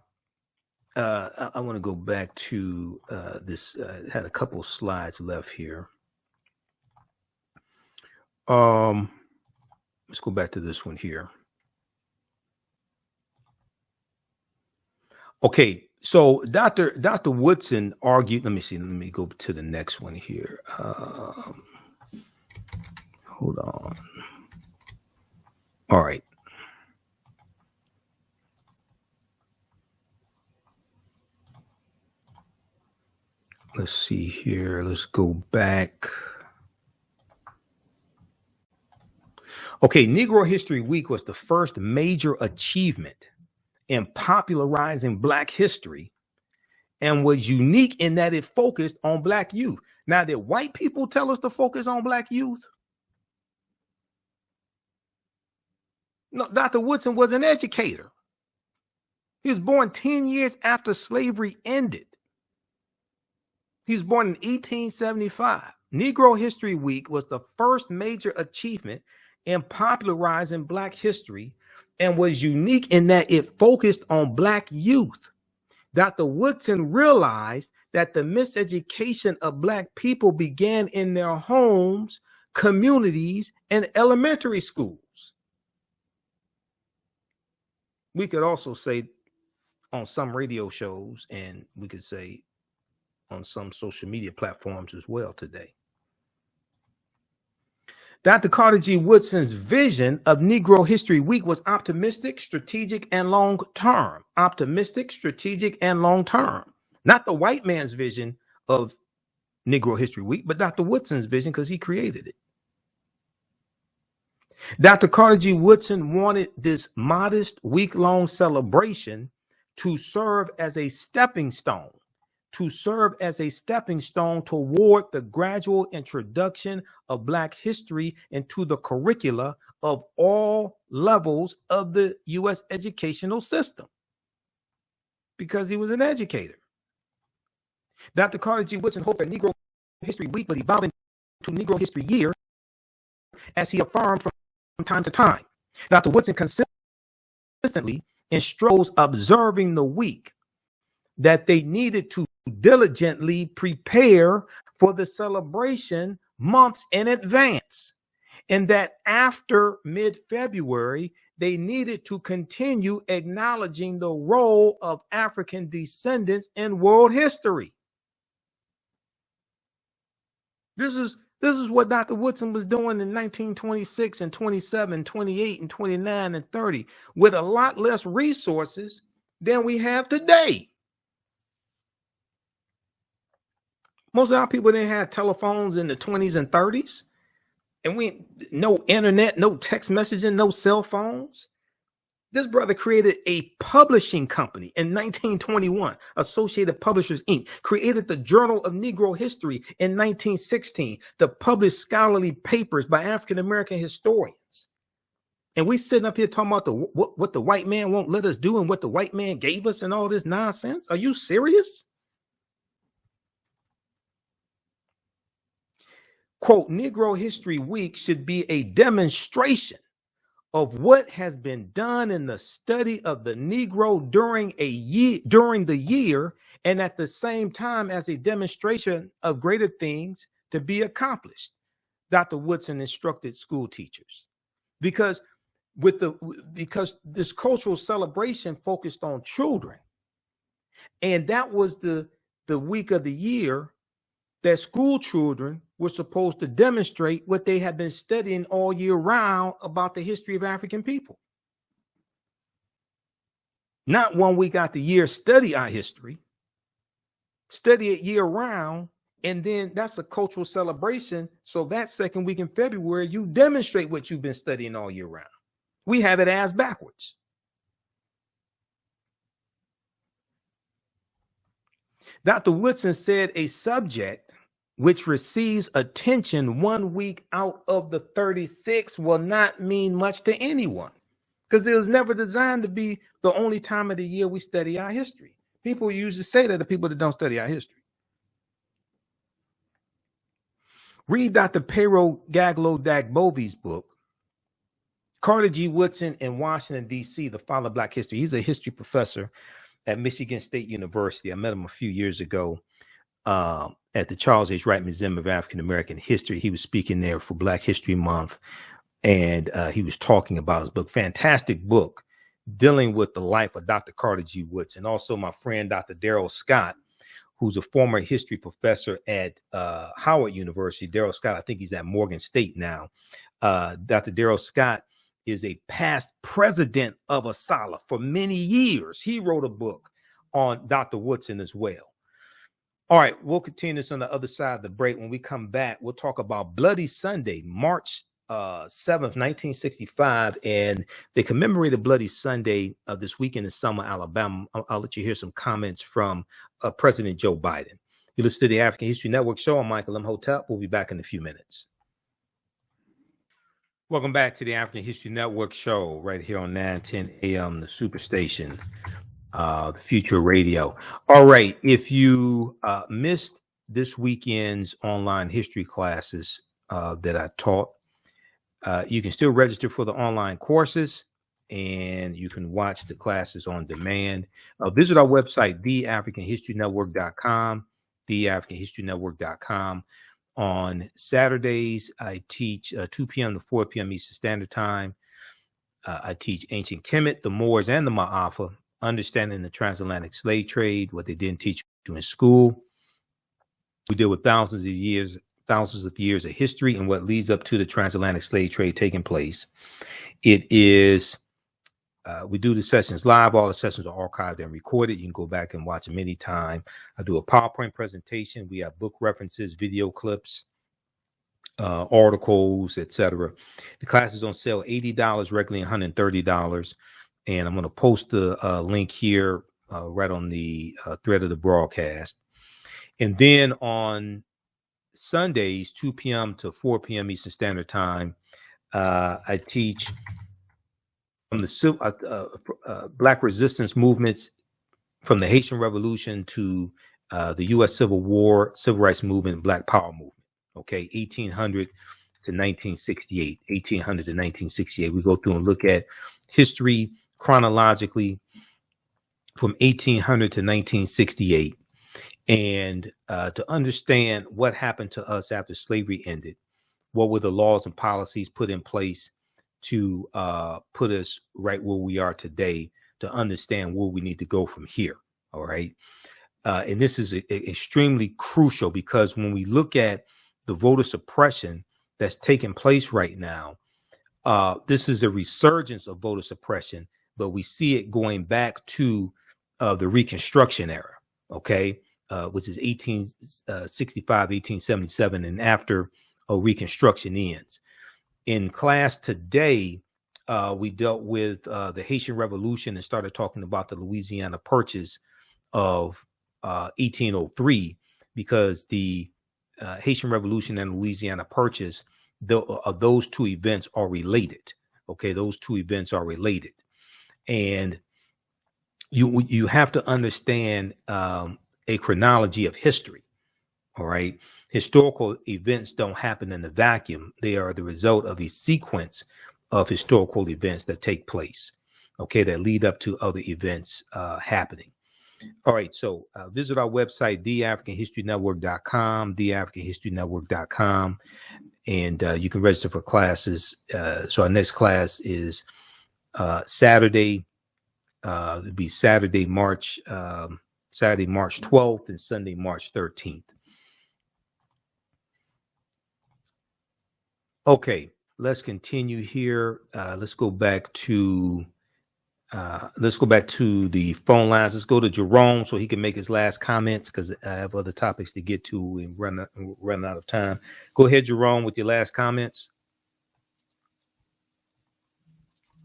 I want to go back to this. Had a couple of slides left here. Let's go back to this one here. Okay, so Dr. Woodson argued. Let me see. Let me go to the next one here. Hold on. All right. Let's see here. Let's go back. Okay, Negro History Week was the first major achievement in popularizing Black history and was unique in that it focused on Black youth. Now, did white people tell us to focus on Black youth? No, Dr. Woodson was an educator. He was born 10 years after slavery ended. He was born in 1875. Negro History Week was the first major achievement in popularizing Black history and was unique in that it focused on Black youth. Dr. Woodson realized that the miseducation of Black people began in their homes, communities, and elementary schools. We could also say on some radio shows, and we could say on some social media platforms as well today. Dr. Carter G. Woodson's vision of Negro History Week was optimistic, strategic, and long-term. Optimistic, strategic, and long-term. Not the white man's vision of Negro History Week, but Dr. Woodson's vision because he created it. Dr. Carter G. Woodson wanted this modest week-long celebration to serve as a stepping stone toward the gradual introduction of Black history into the curricula of all levels of the U.S. educational system, because he was an educator. Dr. Carter G. Woodson hoped that Negro History Week would evolve into Negro History Year, as he affirmed from time to time. Dr. Woodson consistently instructs observing the week that they needed to diligently prepare for the celebration months in advance, and that after mid-February, they needed to continue acknowledging the role of African descendants in world history. This is what Dr. Woodson was doing in 1926 and 27, 28, and 29 and 30 with a lot less resources than we have today. Most of our people didn't have telephones in the 20s and 30s. And no internet, no text messaging, no cell phones. This brother created a publishing company in 1921, Associated Publishers, Inc., created the Journal of Negro History in 1916 to publish scholarly papers by African-American historians. And we sitting up here talking about what the white man won't let us do and what the white man gave us and all this nonsense. Are you serious? Quote, Negro History Week should be a demonstration of what has been done in the study of the Negro during the year, and at the same time as a demonstration of greater things to be accomplished. Dr. Woodson instructed school teachers because this cultural celebration focused on children, and that was the week of the year that school children were supposed to demonstrate what they had been studying all year round about the history of African people. Not 1 week out the year, study our history, study it year round, and then that's a cultural celebration. So that second week in February, you demonstrate what you've been studying all year round. We have it as backwards. Dr. Woodson said a subject which receives attention 1 week out of the 36 will not mean much to anyone because it was never designed to be the only time of the year we study our history. People usually say that to people that don't study our history. Read Dr. Pero Gaglo-Dagbovi's book, Carter G. Woodson in Washington, D.C., The Fall of Black History. He's a history professor at Michigan State University. I met him a few years ago at the Charles H. Wright Museum of African American History. He was speaking there for Black History Month, and he was talking about his book. Fantastic book dealing with the life of Dr. Carter G. Woodson. Also, my friend, Dr. Daryl Scott, who's a former history professor at Howard University. Daryl Scott, I think he's at Morgan State now. Dr. Daryl Scott is a past president of ASALH for many years. He wrote a book on Dr. Woodson as well. All right, we'll continue this on the other side of the break. When we come back, we'll talk about Bloody Sunday, March 7th, 1965, and they commemorated Bloody Sunday this weekend in Selma, Alabama. I'll let you hear some comments from President Joe Biden. You listen to the African History Network show. I'm Michael Imhotep. We'll be back in a few minutes. Welcome back to the African History Network show right here on 910 AM, the Superstation, the Future Radio. All right, if you missed this weekend's online history classes that I taught, you can still register for the online courses, and you can watch the classes on demand. Visit our website, TheAHNShow.com, TheAHNShow.com. On Saturdays, I teach 2 p.m. to 4 p.m. Eastern Standard Time. I teach ancient Kemet, the Moors, and the Ma'afa, understanding the transatlantic slave trade, what they didn't teach you in school. We deal with thousands of years of history and what leads up to the transatlantic slave trade taking place. It is, we do the sessions live. All the sessions are archived and recorded. You can go back and watch them anytime. I do a PowerPoint presentation. We have book references, video clips, articles, etc. The class is on sale $80, regularly $130. And I'm going to post the link here right on the thread of the broadcast. And then on Sundays, 2 p.m. to 4 p.m. Eastern Standard Time, I teach from the Black resistance movements from the Haitian Revolution to the U.S. Civil War, Civil Rights Movement, Black Power Movement. Okay, 1800 to 1968. 1800 to 1968. We go through and look at history chronologically from 1800 to 1968. And to understand what happened to us after slavery ended, what were the laws and policies put in place to put us right where we are today to understand where we need to go from here. All right. And this is extremely crucial because when we look at the voter suppression that's taking place right now, this is a resurgence of voter suppression, but we see it going back to the Reconstruction era, okay, which is 1865, 1877, and after Reconstruction ends. In class today, we dealt with the Haitian Revolution and started talking about the Louisiana Purchase of 1803, because the Haitian Revolution and Louisiana Purchase, those two events are related. Okay, those two events are related, and you have to understand a chronology of history. All right, historical events don't happen in a vacuum; they are the result of a sequence of historical events that take place. Okay, that lead up to other events happening. All right, so visit our website, TheAfricanHistoryNetwork.com, TheAfricanHistoryNetwork.com, and you can register for classes. So our next class is Saturday. It'll be Saturday, March 12th and Sunday, March 13th. Okay, let's continue here. Let's go back to the phone lines. Let's go to Jerome so he can make his last comments, because I have other topics to get to and run out of time. Go ahead, Jerome, with your last comments.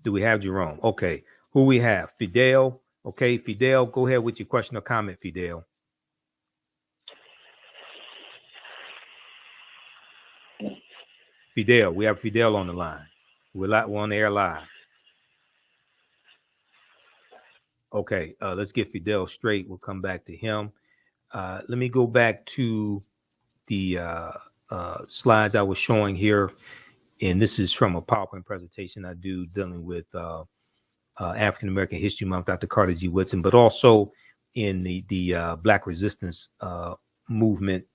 Do we have Jerome? Okay. Who we have? Fidel. Okay, Fidel, go ahead with your question or comment, Fidel. Fidel, we have Fidel on the line. We're on the air live. Okay, let's get Fidel straight. We'll come back to him. Let me go back to the slides I was showing here. And this is from a PowerPoint presentation I do dealing with African American History Month, Dr. Carter G. Woodson, but also in the Black Resistance movement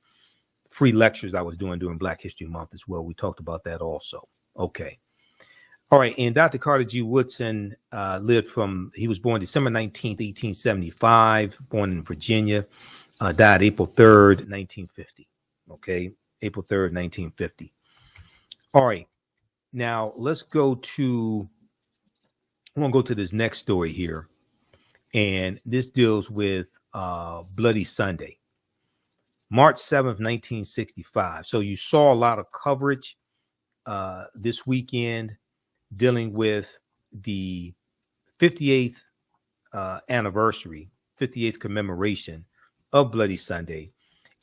free lectures I was doing during Black History Month as well. We talked about that also. Okay. All right. And Dr. Carter G. Woodson he was born December 19th, 1875, born in Virginia, died April 3rd, 1950. Okay. April 3rd, 1950. All right. Now let's go to, I'm going to go to this next story here. And this deals with Bloody Sunday, March 7th, 1965. So you saw a lot of coverage this weekend dealing with the 58th anniversary, 58th commemoration of Bloody Sunday.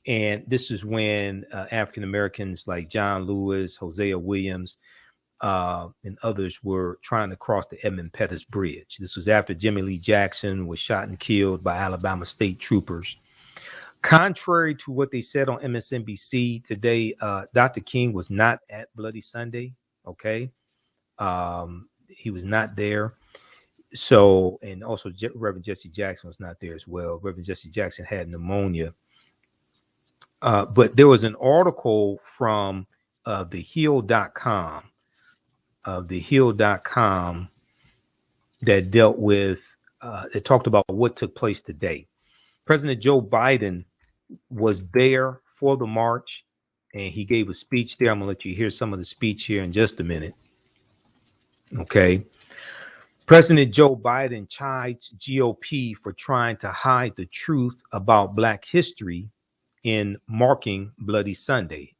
And this is when African Americans like John Lewis, Hosea Williams, and others were trying to cross the Edmund Pettus Bridge. This was after Jimmy Lee Jackson was shot and killed by Alabama state troopers. Contrary to what they said on MSNBC today, Dr. King was not at Bloody Sunday. Okay. He was not there. So, and also Reverend Jesse Jackson was not there as well. Reverend Jesse Jackson had pneumonia. But there was an article from TheHill.com, that dealt with, it talked about what took place today. President Joe Biden was there for the march, and he gave a speech there. I'm going to let you hear some of the speech here in just a minute. Okay. President Joe Biden chides GOP for trying to hide the truth about Black history in marking Bloody Sunday,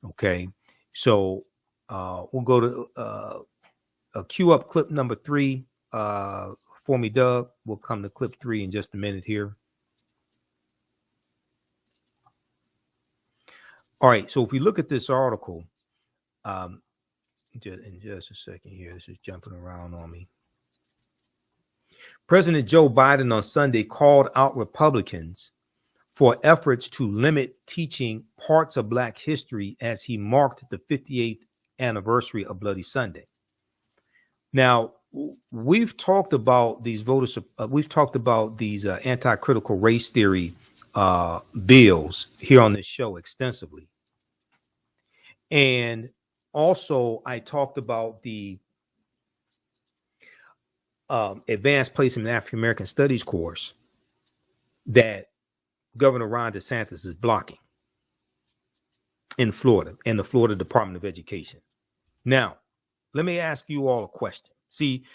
Okay. So we'll go to cue up clip number 3 for me, Doug. We'll come to clip 3 in just a minute here. All right. So if we look at this article, in just a second here, this is jumping around on me. President Joe Biden on Sunday called out Republicans for efforts to limit teaching parts of Black history as he marked the 58th anniversary of Bloody Sunday. Now, we've talked about these anti-critical race theory bills here on this show extensively. And Also, I talked about the advanced placement in African American Studies course that Governor Ron DeSantis is blocking in Florida, in the Florida Department of Education. Now, let me ask you all a question. See,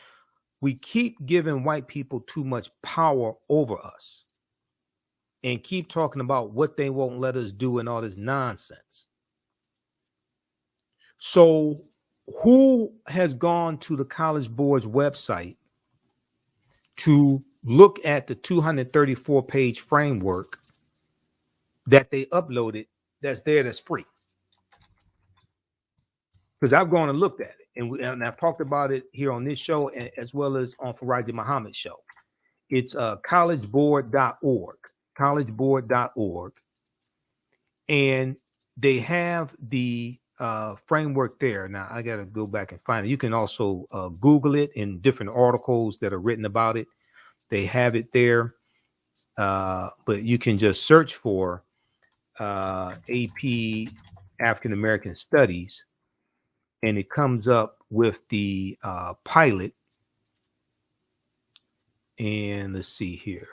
we keep giving white people too much power over us and keep talking about what they won't let us do and all this nonsense. So who has gone to the College Board's website to look at the 234-page framework that they uploaded that's there, that's free? Because I've gone and looked at it, and I've talked about it here on this show as well as on Faraji Muhammad's show. It's collegeboard.org, collegeboard.org, and they have the framework there. Now, I got to go back and find it. You can also Google it in different articles that are written about it. They have it there, but you can just search for AP African American Studies, and it comes up with the pilot. And let's see here.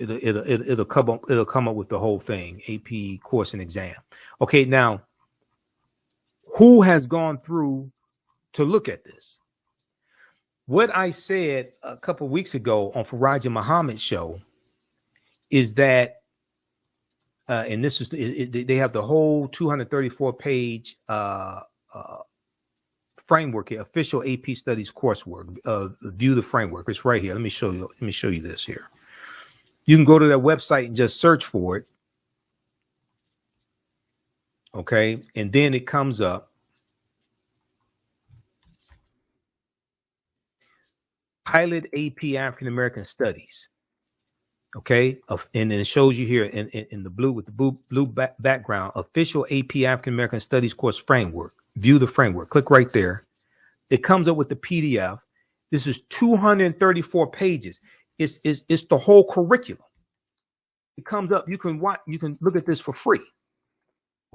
It'll come up with the whole thing, AP course and exam. Okay, now who has gone through to look at this? What I said a couple of weeks ago on Faraji Muhammad's show is that, and this is, they have the whole 234-page framework here, official AP Studies coursework. View the framework. It's right here. Let me show you. Let me show you this here. You can go to their website and just search for it. Okay, and then it comes up. Pilot AP African American Studies. Okay, and then it shows you here in the blue with the blue background, official AP African American Studies course framework. View the framework. Click right there. It comes up with the PDF. This is 234 pages. It's the whole curriculum. It comes up. You can watch. You can look at this for free.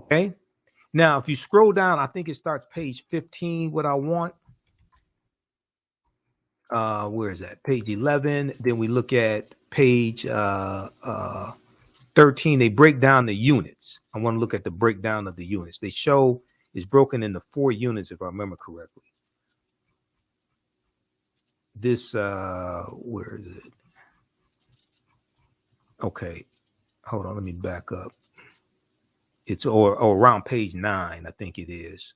Okay. Now, if you scroll down, I think it starts page 15. What I want. Where is that? Page 11. Then we look at page 13. They break down the units. I want to look at the breakdown of the units. They show it's broken into 4 units, if I remember correctly. This, where is it? Okay, hold on, let me back up. It's or around page 9, I think it is,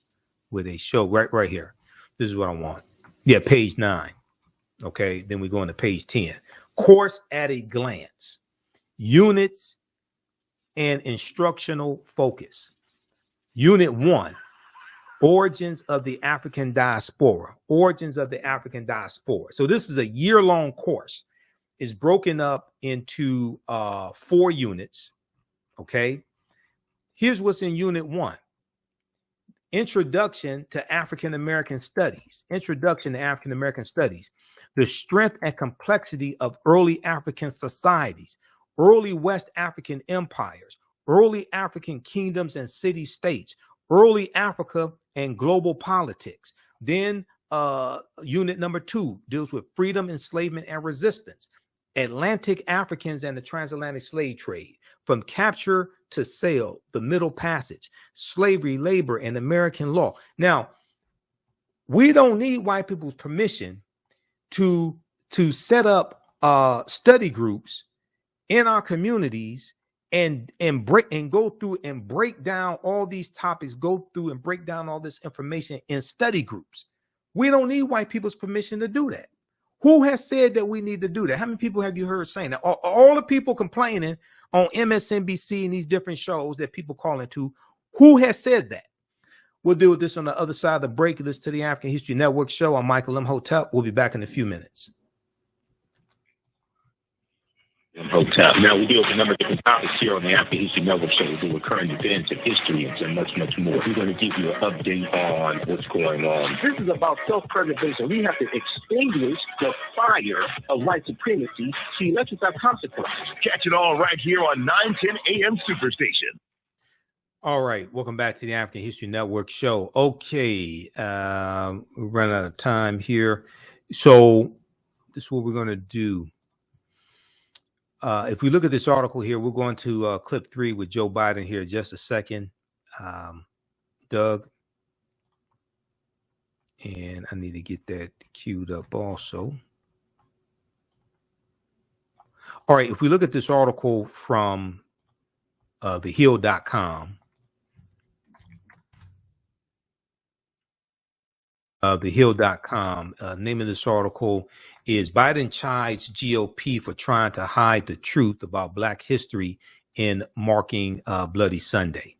where they show right here. This is what I want. Yeah, page 9. Okay, then we go into page 10. Course at a glance, units and instructional focus. Unit 1. Origins of the African diaspora. Origins of the African diaspora. So this is a year-long course. It's broken up into 4 units. Okay. Here's what's in Unit 1. Introduction to African American Studies. Introduction to African American Studies. The strength and complexity of early African societies, early West African empires, early African kingdoms and city-states, early Africa and global politics. Then unit number 2 deals with freedom, enslavement, and resistance. Atlantic Africans and the transatlantic slave trade, from capture to sale, the Middle Passage, slavery, labor, and American law. Now, we don't need white people's permission to set up study groups in our communities and go through and break down all these topics, go through and break down all this information in study groups. We don't need white people's permission to do that. Who has said that we need to do that? How many people have you heard saying that? All the people complaining on MSNBC and these different shows that people call into, who has said that? We'll deal with this on the other side of the break. This to the African History Network show. I'm Michael Imhotep. We'll be back in a few minutes. Imhotep. Now, we deal with a number of different topics here on the African History Network show. We do with current events and history and much, much more. We're going to give you an update on what's going on. This is about self-preservation. We have to extinguish the fire of white supremacy. See, let's just have consequences. Catch it all right here on 910 AM Superstation. All right, welcome back to the African History Network show. Okay, we're running out of time here, so this is what we're going to do. If we look at this article here, we're going to clip 3 with Joe Biden here in just a second. Doug, and I need to get that queued up also. All right, if we look at this article from thehill.com, thehill.com, name of this article is Biden chides GOP for trying to hide the truth about Black history in marking Bloody Sunday.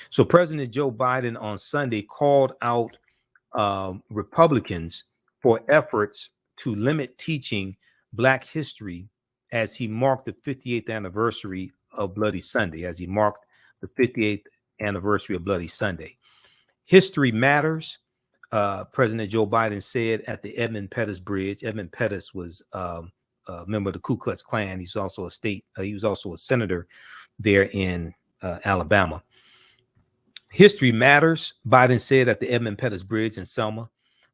So President Joe Biden on Sunday called out Republicans for efforts to limit teaching Black history as he marked the 58th anniversary of Bloody Sunday, Bloody Sunday. History matters, President Joe Biden said at the Edmund Pettus Bridge. Edmund Pettus was a member of the Ku Klux Klan. He's also a senator there in Alabama. History matters, Biden said at the Edmund Pettus Bridge in Selma.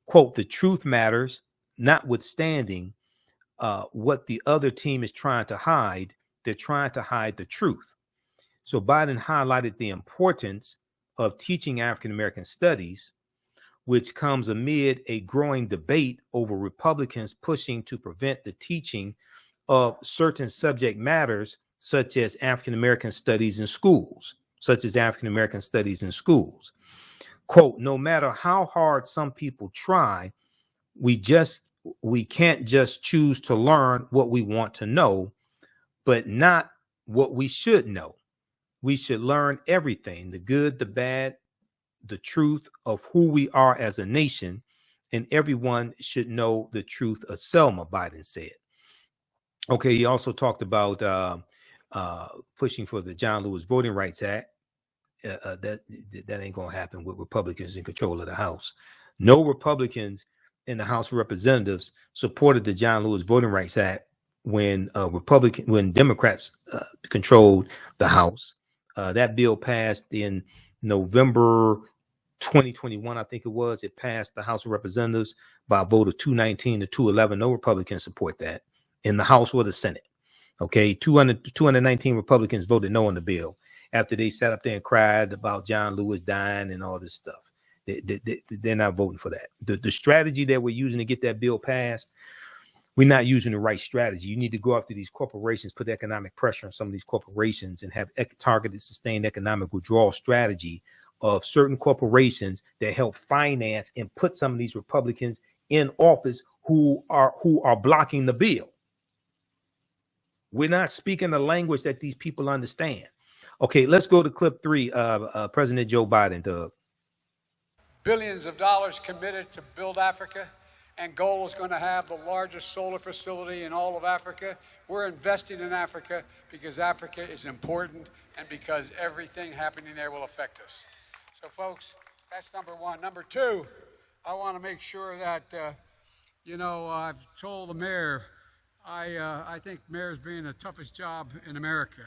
Quote, the truth matters, notwithstanding what the other team is trying to hide. They're trying to hide the truth. So Biden highlighted the importance of teaching African-American studies, which comes amid a growing debate over Republicans pushing to prevent the teaching of certain subject matters, such as African-American studies in schools. Quote, no matter how hard some people try, we can't just choose to learn what we want to know, but not what we should know. We should learn everything, the good, the bad, the truth of who we are as a nation, and everyone should know the truth of Selma, Biden said. Okay, he also talked about pushing for the John Lewis Voting Rights Act. That ain't gonna happen with Republicans in control of the House. No Republicans in the House of Representatives supported the John Lewis Voting Rights Act when Democrats controlled the House. That bill passed in November 2021, I think it was. It passed the House of Representatives by a vote of 219 to 211. No Republicans support that in the House or the Senate. Okay, 219 Republicans voted no on the bill after they sat up there and cried about John Lewis dying and all this stuff. They're not voting for that. The strategy that we're using to get that bill passed, we're not using the right strategy. You need to go after these corporations, put economic pressure on some of these corporations, and have targeted, sustained economic withdrawal strategy of certain corporations that help finance and put some of these Republicans in office who are blocking the bill. We're not speaking the language that these people understand. Okay, let's go to clip 3 of President Joe Biden, Doug. Billions of dollars committed to build Africa, and Angola is going to have the largest solar facility in all of Africa. We're investing in Africa because Africa is important and because everything happening there will affect us. So, folks, that's number one. Number two, I want to make sure that, I've told the mayor, I think mayor's being the toughest job in America.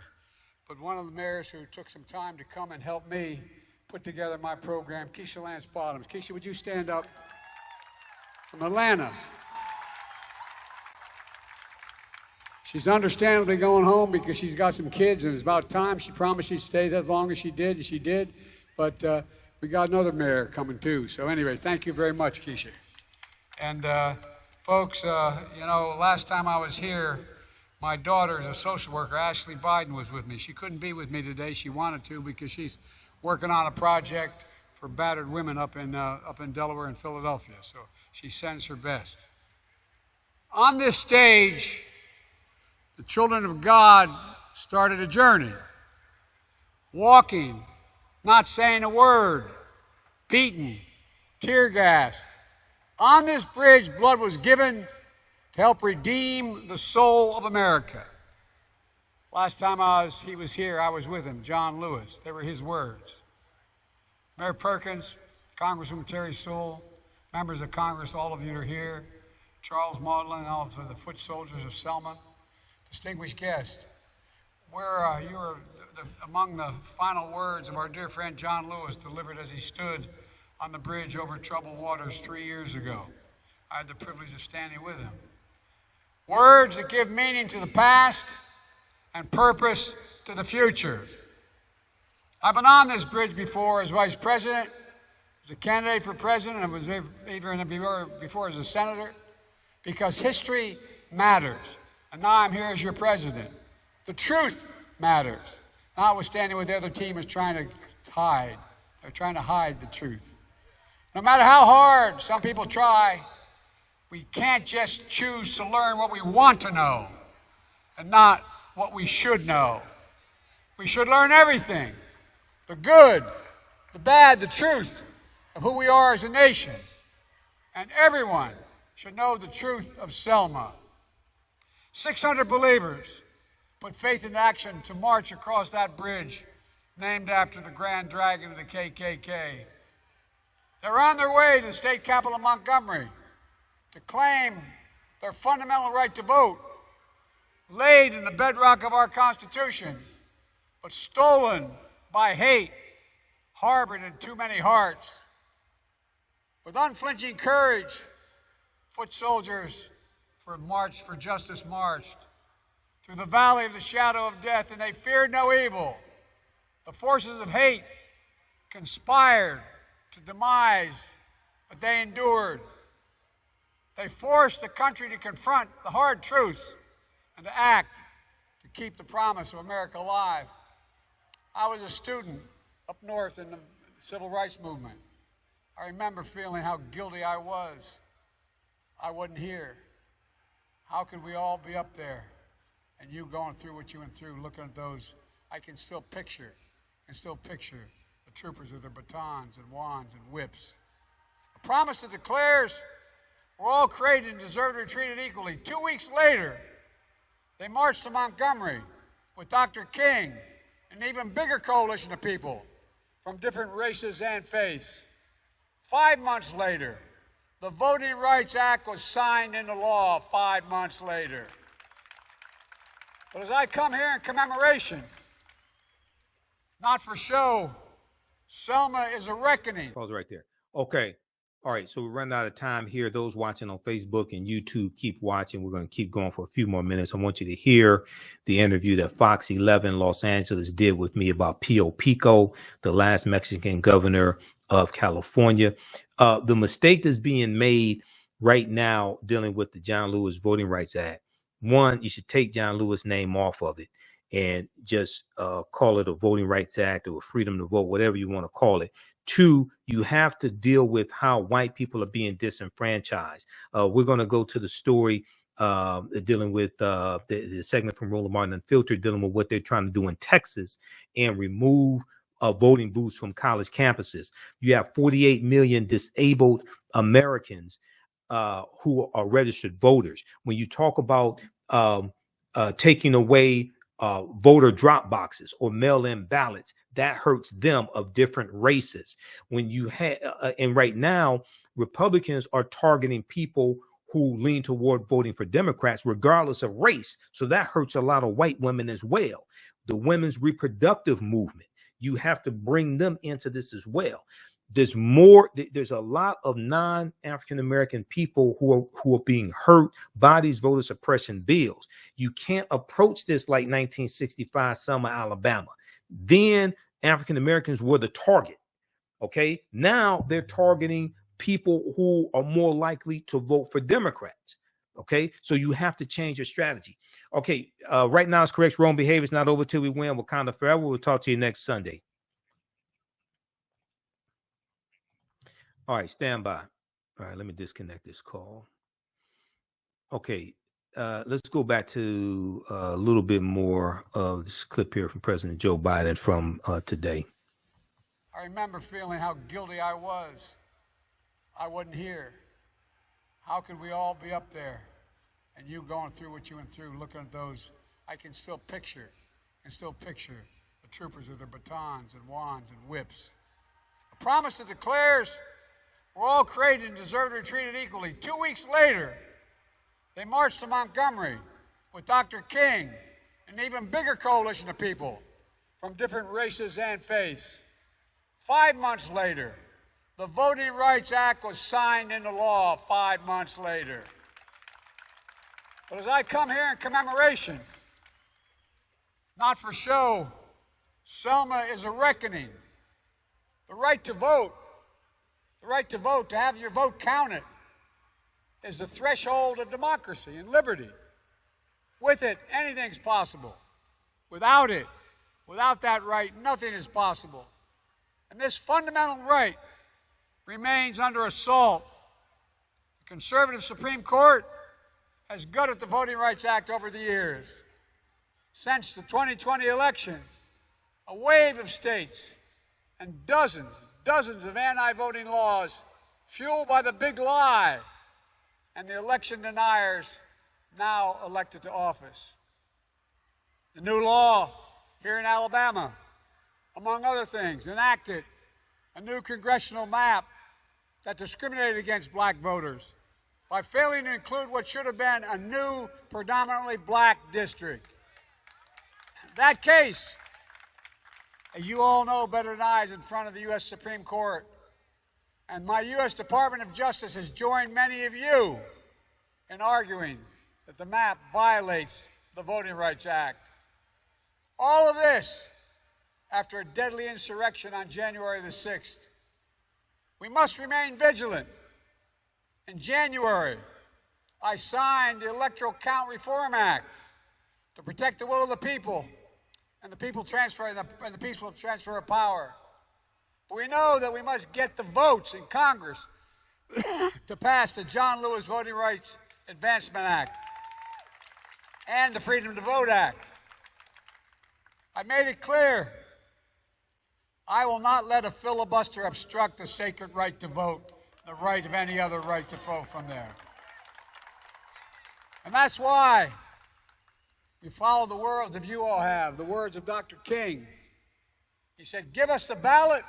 But one of the mayors who took some time to come and help me put together my program, Keisha Lance Bottoms. Keisha, would you stand up? From Atlanta. She's understandably going home because she's got some kids and it's about time. She promised she'd stay as long as she did, and she did. But we got another mayor coming too. So anyway, thank you very much, Keisha. And folks, last time I was here, my daughter is a social worker, Ashley Biden, was with me. She couldn't be with me today. She wanted to because she's working on a project for battered women up in Delaware and Philadelphia. So she sends her best. On this stage, the children of God started a journey, walking, not saying a word, beaten, tear gassed. On this bridge, blood was given to help redeem the soul of America. Last time he was here, I was with him, John Lewis. They were his words. Mayor Perkins, Congresswoman Terry Sewell, members of Congress, all of you are here, Charles Maudlin, all of the foot soldiers of Selma, distinguished guests. where you were among the final words of our dear friend John Lewis, delivered as he stood on the bridge over troubled waters 3 years ago. I had the privilege of standing with him. Words that give meaning to the past and purpose to the future. I've been on this bridge before as vice president, as a candidate for president, and was even before as a senator, because history matters. And now I'm here as your president. The truth matters. Notwithstanding what the other team is trying to hide. They're trying to hide the truth. No matter how hard some people try, we can't just choose to learn what we want to know and not what we should know. We should learn everything. The good, the bad, the truth of who we are as a nation. And everyone should know the truth of Selma. 600 believers put faith in action to march across that bridge named after the Grand Dragon of the KKK. They're on their way to the state capital of Montgomery to claim their fundamental right to vote, laid in the bedrock of our Constitution, but stolen by hate, harbored in too many hearts. With unflinching courage, foot soldiers for justice marched through the valley of the shadow of death, and they feared no evil. The forces of hate conspired to demise, but they endured. They forced the country to confront the hard truths and to act to keep the promise of America alive. I was a student up north in the civil rights movement. I remember feeling how guilty I was. I wasn't here. How could we all be up there and you going through what you went through, looking at those? I can still picture the troopers with their batons and wands and whips. A promise that declares we're all created and deserve to be treated equally. 2 weeks later, they marched to Montgomery with Dr. King and an even bigger coalition of people from different races and faiths. 5 months later, the Voting Rights Act was signed into law 5 months later. But as I come here in commemoration, not for show, Selma is a reckoning. Pause right there. Okay. All right. So we're running out of time here. Those watching on Facebook and YouTube, keep watching. We're going to keep going for a few more minutes. I want you to hear the interview that Fox 11 Los Angeles did with me about Pio Pico, the last Mexican governor of California. The mistake that's being made right now dealing with the John Lewis Voting Rights Act. One, you should take John Lewis' name off of it and just call it a Voting Rights Act or freedom to vote, whatever you want to call it. Two, you have to deal with how white people are being disenfranchised. We're going to go to the story dealing with the segment from Roland Martin Unfiltered, dealing with what they're trying to do in Texas and remove voting booths from college campuses. You have 48 million disabled Americans who are registered voters. When you talk about taking away voter drop boxes or mail-in ballots, that hurts them of different races. When you have, and right now, Republicans are targeting people who lean toward voting for Democrats, regardless of race. So that hurts a lot of white women as well. The women's reproductive movement, you have to bring them into this as well. There's a lot of non-African American people who are being hurt by these voter suppression bills. You can't approach this like 1965 Selma, Alabama. Then African Americans were the target. Okay, now they're targeting people who are more likely to vote for Democrats. Okay, so you have to change your strategy. Okay, right now it's correct. Wrong behavior is not over till we win. Wakanda forever. We'll talk to you next Sunday. All right, stand by. All right, let me disconnect this call. Okay, let's go back to a little bit more of this clip here from President Joe Biden from today. I remember feeling how guilty I was. I wasn't here. How could we all be up there and you going through what you went through, looking at those? I can still picture the troopers with their batons and wands and whips. A promise that declares we're all created and deserve to be treated equally. 2 weeks later, they marched to Montgomery with Dr. King an even bigger coalition of people from different races and faiths. 5 months later, the Voting Rights Act was signed into law 5 months later. But as I come here in commemoration, not for show, Selma is a reckoning. The right to vote, to have your vote counted, is the threshold of democracy and liberty. With it, anything's possible. Without it, without that right, nothing is possible. And this fundamental right remains under assault. The conservative Supreme Court has gutted the Voting Rights Act over the years. Since the 2020 election, a wave of states and dozens of anti-voting laws fueled by the big lie and the election deniers now elected to office. The new law here in Alabama, among other things, enacted a new congressional map that discriminated against black voters by failing to include what should have been a new, predominantly black district. That case, as you all know better than I, is in front of the U.S. Supreme Court. And my U.S. Department of Justice has joined many of you in arguing that the map violates the Voting Rights Act. All of this after a deadly insurrection on January the 6th. We must remain vigilant. In January, I signed the Electoral Count Reform Act to protect the will of the people and the peaceful transfer of power. But we know that we must get the votes in Congress to pass the John Lewis Voting Rights Advancement Act and the Freedom to Vote Act. I made it clear I will not let a filibuster obstruct the sacred right to vote, the right of any other right to vote from there. And that's why we follow the words of you all have, the words of Dr. King. He said, give us the ballot,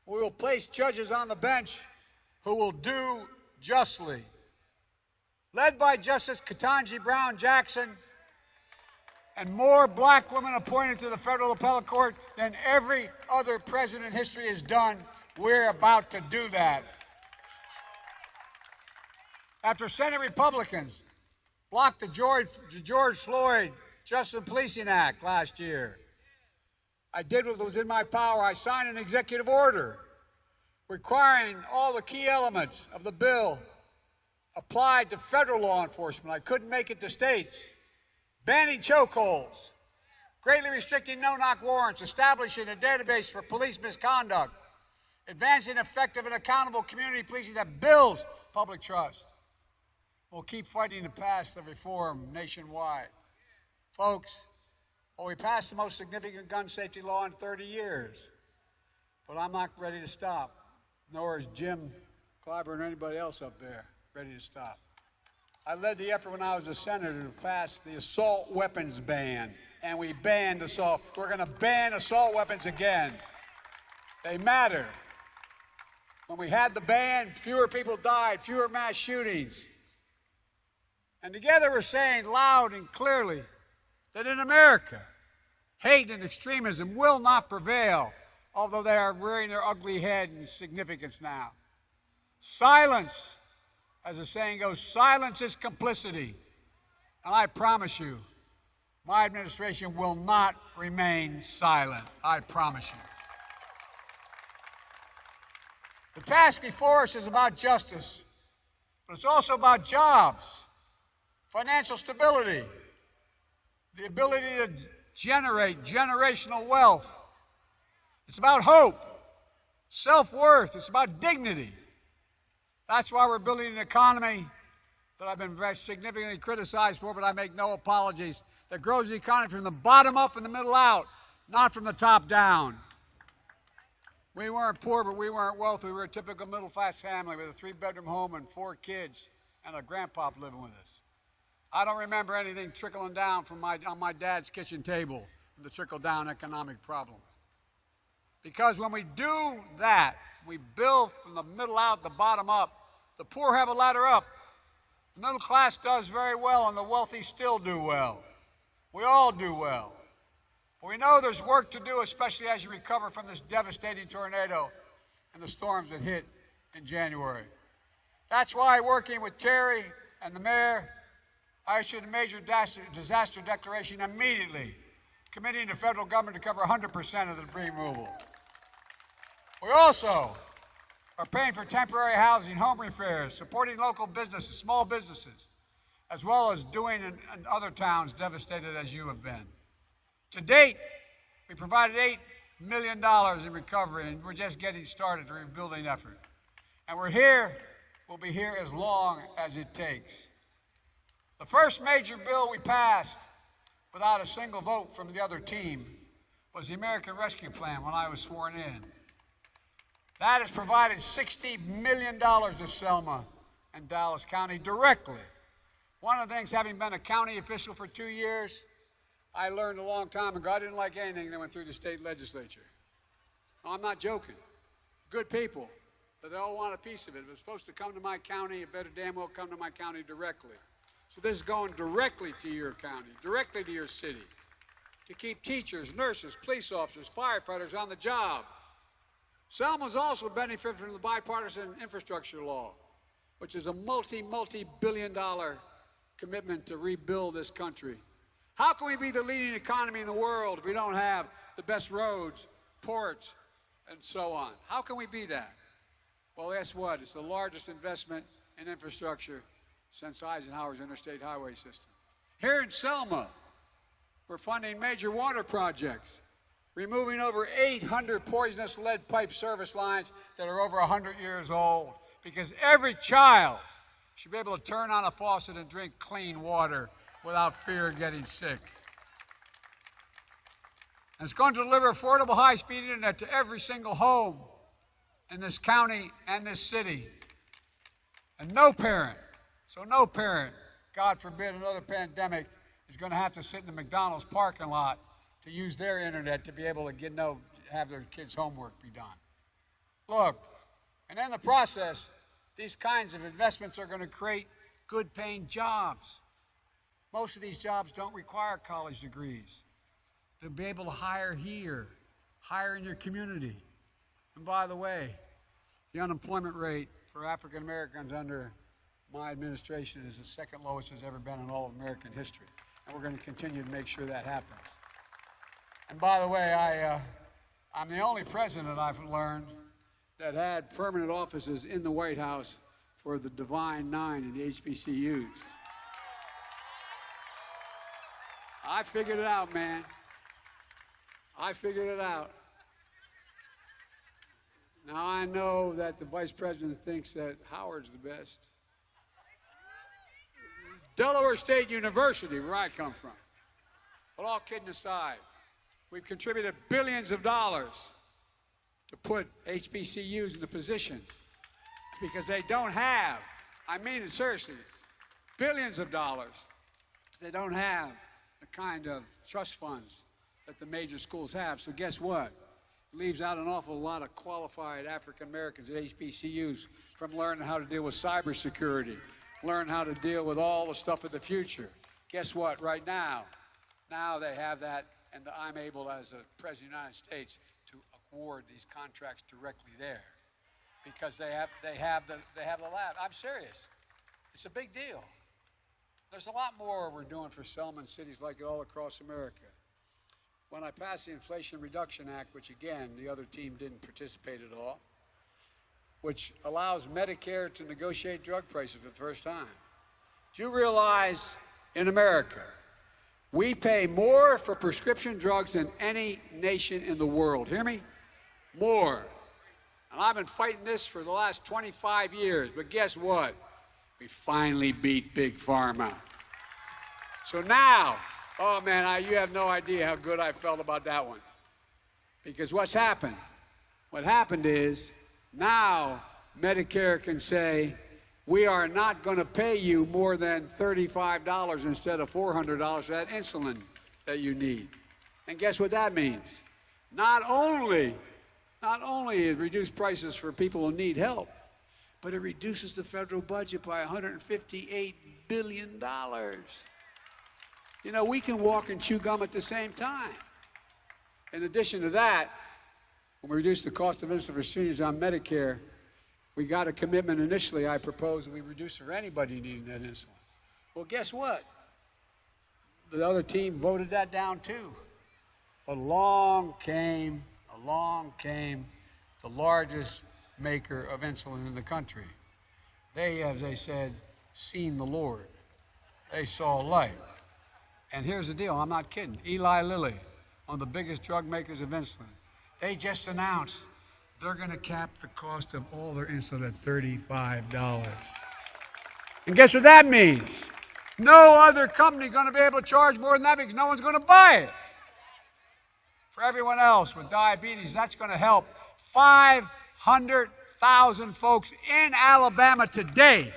we will place judges on the bench who will do justly. Led by Justice Ketanji Brown Jackson and more black women appointed to the federal appellate court than every other president in history has done, we're about to do that. After Senate Republicans blocked the George Floyd Justice and Policing Act last year, I did what was in my power. I signed an executive order requiring all the key elements of the bill applied to federal law enforcement. I couldn't make it to states. Banning chokeholds, greatly restricting no-knock warrants, establishing a database for police misconduct, advancing effective and accountable community policing that builds public trust. We'll keep fighting to pass the reform nationwide. Folks, well, we passed the most significant gun safety law in 30 years, but I'm not ready to stop, nor is Jim Clyburn or anybody else up there ready to stop. I led the effort when I was a senator to pass the assault weapons ban, and we banned assault. We're going to ban assault weapons again. They matter. When we had the ban, fewer people died, fewer mass shootings. And together we're saying loud and clearly that in America, hate and extremism will not prevail, although they are rearing their ugly head in significance now. Silence, as the saying goes, silence is complicity. And I promise you, my administration will not remain silent. I promise you. The task before us is about justice, but it's also about jobs, financial stability, the ability to generate generational wealth. It's about hope, self-worth. It's about dignity. That's why we're building an economy that I've been very significantly criticized for, but I make no apologies, that grows the economy from the bottom up and the middle out, not from the top down. We weren't poor, but we weren't wealthy. We were a typical middle-class family with a 3-bedroom home and 4 kids and a grandpa living with us. I don't remember anything trickling down from on my dad's kitchen table, the trickle-down economic problems. Because when we do that, we build from the middle out, the bottom up. The poor have a ladder up. The middle class does very well, and the wealthy still do well. We all do well. But we know there's work to do, especially as you recover from this devastating tornado and the storms that hit in January. That's why, working with Terry and the mayor, I issued a major disaster declaration immediately, committing the federal government to cover 100% of the debris removal. We also are paying for temporary housing, home repairs, supporting local businesses, small businesses, as well as doing in other towns devastated as you have been. To date, we provided $8 million in recovery, and we're just getting started the rebuilding effort. And we'll be here as long as it takes. The first major bill we passed without a single vote from the other team was the American Rescue Plan when I was sworn in. That has provided $60 million to Selma and Dallas County directly. One of the things, having been a county official for 2 years, I learned a long time ago, I didn't like anything that went through the state legislature. No, I'm not joking. Good people, but they all want a piece of it. If it's supposed to come to my county, it better damn well come to my county directly. So this is going directly to your county, directly to your city, to keep teachers, nurses, police officers, firefighters on the job. Selma's also benefited from the bipartisan infrastructure law, which is a multi-billion-dollar commitment to rebuild this country. How can we be the leading economy in the world if we don't have the best roads, ports, and so on? How can we be that? Well, guess what? It's the largest investment in infrastructure since Eisenhower's interstate highway system. Here in Selma, we're funding major water projects, removing over 800 poisonous lead pipe service lines that are over 100 years old, because every child should be able to turn on a faucet and drink clean water without fear of getting sick. And it's going to deliver affordable high-speed internet to every single home in this county and this city. And no parent, God forbid another pandemic, is going to have to sit in the McDonald's parking lot to use their internet to be able to have their kids' homework be done. Look, and in the process, these kinds of investments are going to create good-paying jobs. Most of these jobs don't require college degrees. They'll be able to hire here, hire in your community. And by the way, the unemployment rate for African Americans under my administration is the second lowest it's ever been in all of American history. And we're going to continue to make sure that happens. And by the way, I'm the only president I've learned that had permanent offices in the White House for the Divine Nine and the HBCUs. I figured it out, man. I figured it out. Now I know that the vice president thinks that Howard's the best. Delaware State University, where I come from. But all kidding aside, we've contributed billions of dollars to put HBCUs in a position because they don't have, I mean it seriously, billions of dollars. They don't have the kind of trust funds that the major schools have. So guess what? It leaves out an awful lot of qualified African Americans at HBCUs from learning how to deal with cybersecurity, learn how to deal with all the stuff of the future. Guess what? Right now they have that, and I'm able, as a president of the United States, to award these contracts directly there because they have the lab. I'm serious. It's a big deal. There's a lot more we're doing for Selma and cities like it all across America. When I passed the Inflation Reduction Act, which again, the other team didn't participate at all, which allows Medicare to negotiate drug prices for the first time. Do you realize in America, we pay more for prescription drugs than any nation in the world? Hear me? More. And I've been fighting this for the last 25 years, but guess what? We finally beat Big Pharma. So now, oh man, you have no idea how good I felt about that one. Because what's happened? What happened is, now Medicare can say, we are not going to pay you more than $35 instead of $400 for that insulin that you need. And guess what that means? Not only it reduced prices for people who need help, but it reduces the federal budget by $158 billion. You know, we can walk and chew gum at the same time. In addition to that, when we reduce the cost of insulin for seniors on Medicare, we got a commitment initially, I proposed, that we reduce for anybody needing that insulin. Well, guess what? The other team voted that down too. But along came the largest maker of insulin in the country. They, as they said, seen the Lord. They saw light. And here's the deal, I'm not kidding. Eli Lilly, one of the biggest drug makers of insulin, they just announced they're going to cap the cost of all their insulin at $35. And guess what that means? No other company going to be able to charge more than that because no one's going to buy it. For everyone else with diabetes, that's going to help 500,000 folks in Alabama today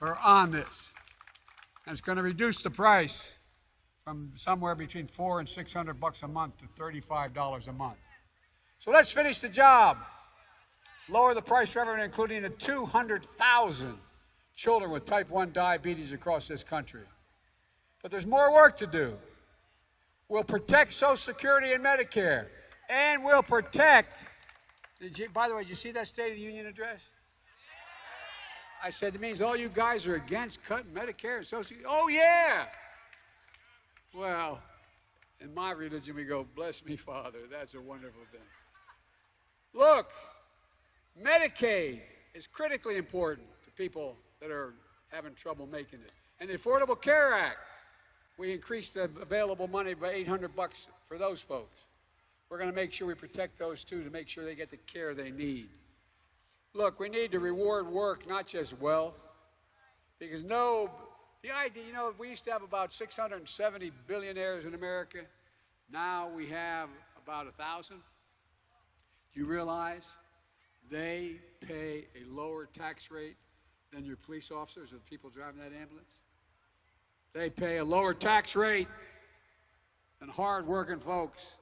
are on this. And it's going to reduce the price from somewhere between $400 and $600 a month to $35 a month. So let's finish the job. Lower the price for everyone, including the 200,000 children with type 1 diabetes across this country. But there's more work to do. We'll protect Social Security and Medicare. And we'll protect, by the way, did you see that State of the Union address? I said, it means all you guys are against cutting Medicare and Social Security. Oh, yeah. Well, in my religion, we go, bless me, Father. That's a wonderful thing. Look, Medicaid is critically important to people that are having trouble making it. And the Affordable Care Act, we increased the available money by $800 for those folks. We're going to make sure we protect those too to make sure they get the care they need. Look, we need to reward work, not just wealth. Because the idea, you know, we used to have about 670 billionaires in America. Now we have about 1,000. Do you realize they pay a lower tax rate than your police officers or the people driving that ambulance? They pay a lower tax rate than hard-working folks.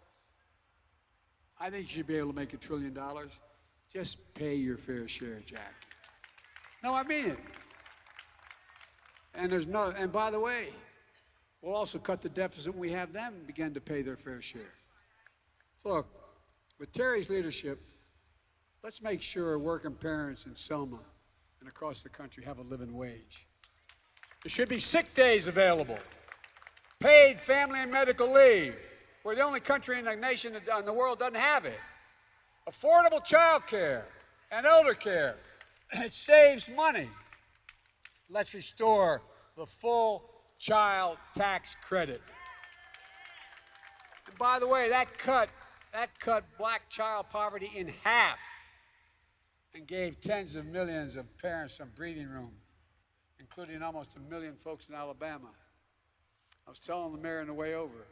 I think you should be able to make $1 trillion. Just pay your fair share, Jack. No, I mean it. And by the way, we'll also cut the deficit when we have them begin to pay their fair share. Look, with Terry's leadership, let's make sure working parents in Selma and across the country have a living wage. There should be sick days available, paid family and medical leave. We're the only country in the nation in the world that doesn't have it. Affordable child care and elder care. It saves money. Let's restore the full child tax credit. And by the way, that cut black child poverty in half and gave tens of millions of parents some breathing room, including almost 1 million folks in Alabama. I was telling the mayor on the way over,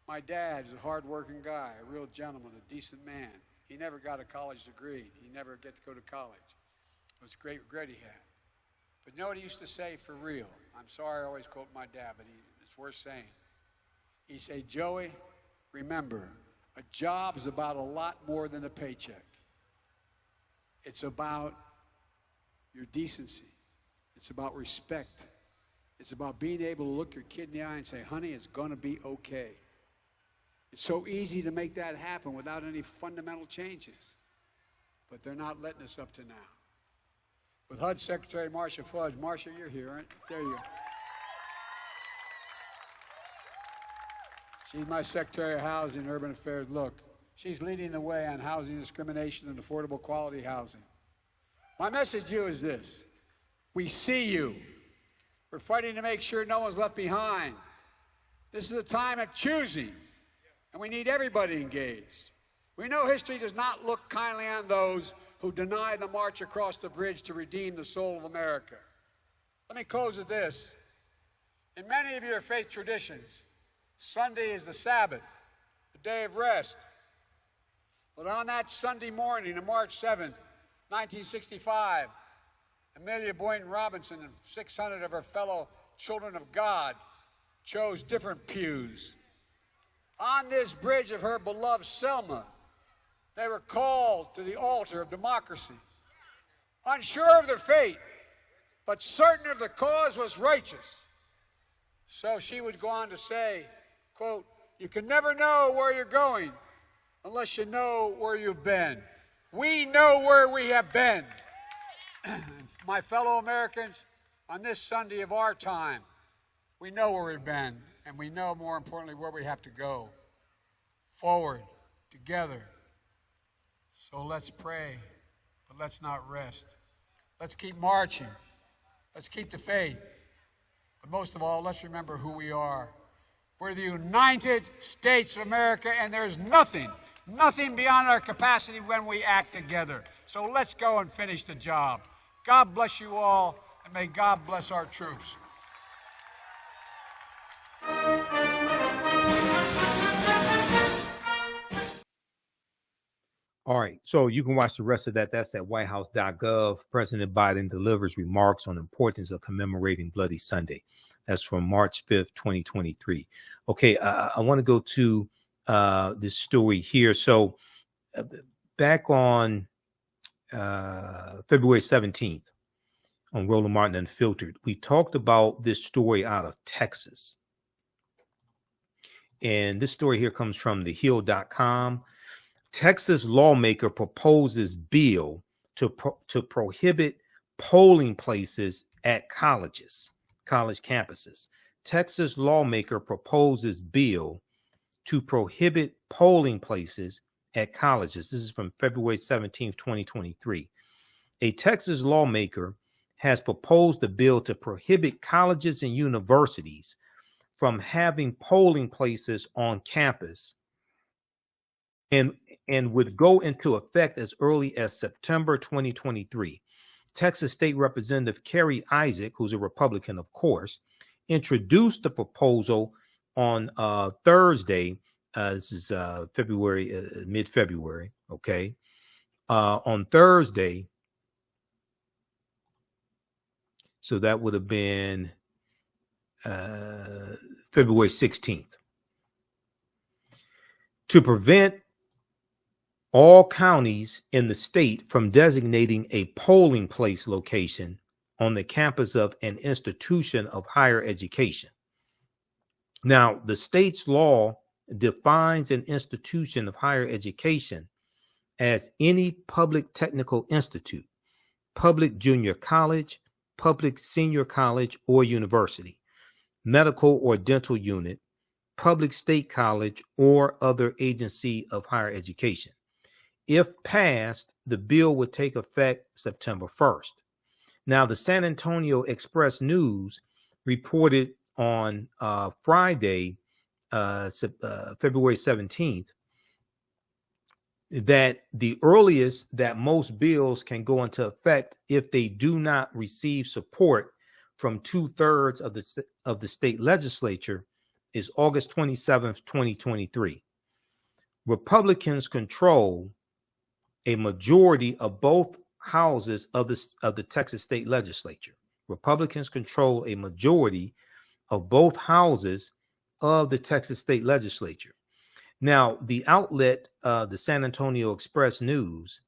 my dad is a hard-working guy, a real gentleman, a decent man. He never got a college degree. He never got to go to college. It was a great regret he had. But you know what he used to say for real? I'm sorry I always quote my dad, but it's worth saying. He'd say, Joey, remember, a job is about a lot more than a paycheck. It's about your decency. It's about respect. It's about being able to look your kid in the eye and say, honey, it's going to be okay. It's so easy to make that happen without any fundamental changes. But they're not letting us up to now. With HUD Secretary Marcia Fudge. Marcia, you're here, aren't you? There you are. She's my Secretary of Housing and Urban Affairs. Look, she's leading the way on housing discrimination and affordable quality housing. My message to you is this. We see you. We're fighting to make sure no one's left behind. This is a time of choosing, and we need everybody engaged. We know history does not look kindly on those who deny the march across the bridge to redeem the soul of America. Let me close with this. In many of your faith traditions, Sunday is the Sabbath, the day of rest. But on that Sunday morning of March 7th, 1965, Amelia Boynton Robinson and 600 of her fellow children of God chose different pews. On this bridge of her beloved Selma, they were called to the altar of democracy. Unsure of their fate, but certain of the cause was righteous. So she would go on to say, quote, "You can never know where you're going unless you know where you've been. We know where we have been." My fellow Americans, on this Sunday of our time, we know where we've been, and we know, more importantly, where we have to go. Forward, together. So let's pray, but let's not rest. Let's keep marching. Let's keep the faith. But most of all, let's remember who we are. We're the United States of America, and there's nothing beyond our capacity when we act together. So let's go and finish the job. God bless you all, and may God bless our troops. All right, so you can watch the rest of that. That's at whitehouse.gov. President Biden delivers remarks on the importance of commemorating Bloody Sunday. That's from March 5th, 2023. Okay, I want to go to this story here. So back on February 17th on Roland Martin Unfiltered, we talked about this story out of Texas. And this story here comes from thehill.com. Texas lawmaker proposes bill to prohibit polling places at college campuses. Texas lawmaker proposes bill to prohibit polling places at colleges. This is from February 17th, 2023. A Texas lawmaker has proposed a bill to prohibit colleges and universities from having polling places on campus and would go into effect as early as September 2023. Texas State Representative Kerry Isaac, who's a Republican, of course, introduced the proposal on Thursday. This is mid-February, okay? On Thursday, so that would have been February 16th. To prevent all counties in the state from designating a polling place location on the campus of an institution of higher education. Now, the state's law defines an institution of higher education as any public technical institute, public junior college, public senior college or university, medical or dental unit, public state college, or other agency of higher education. If passed, the bill would take effect September 1st. Now, the San Antonio Express News reported on Friday, February 17th, that the earliest that most bills can go into effect if they do not receive support from 2/3 of the state legislature is August 27th, 2023. Republicans control a majority of both houses of the Texas state legislature. Republicans control a majority of both houses of the Texas state legislature. Now, the outlet, the San Antonio Express News,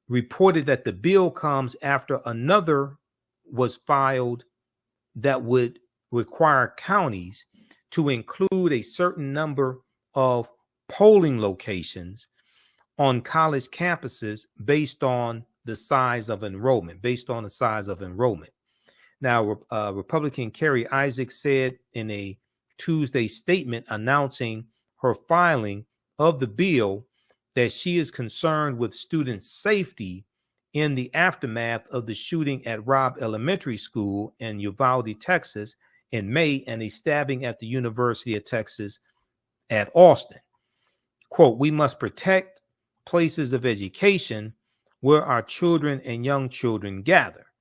reported that the bill comes after another was filed that would require counties to include a certain number of polling locations on college campuses based on the size of enrollment, Now, Republican Kerry Isaac said in a Tuesday statement announcing her filing of the bill that she is concerned with student safety in the aftermath of the shooting at Robb Elementary School in Uvalde, Texas in May, and a stabbing at the University of Texas at Austin. Quote, "We must protect places of education where our children and young children gather."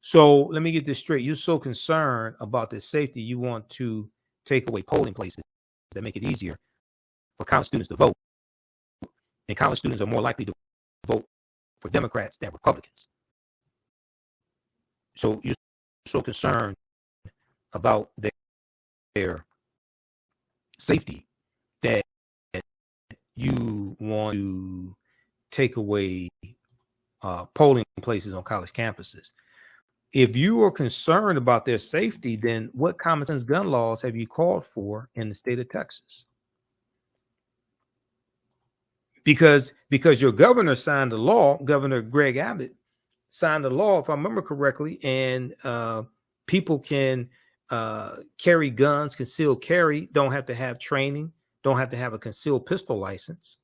So let me get this straight. You're so concerned about the safety, you want to take away polling places that make it easier for college students to vote. And college students are more likely to vote for Democrats than Republicans. So you're so concerned about their safety that you want to take away polling places on college campuses. If you are concerned about their safety, then what common sense gun laws have you called for in the state of Texas? Because your governor signed a law, Governor Greg Abbott signed a law, if I remember correctly, and people can carry guns, concealed carry, don't have to have training, don't have to have a concealed pistol license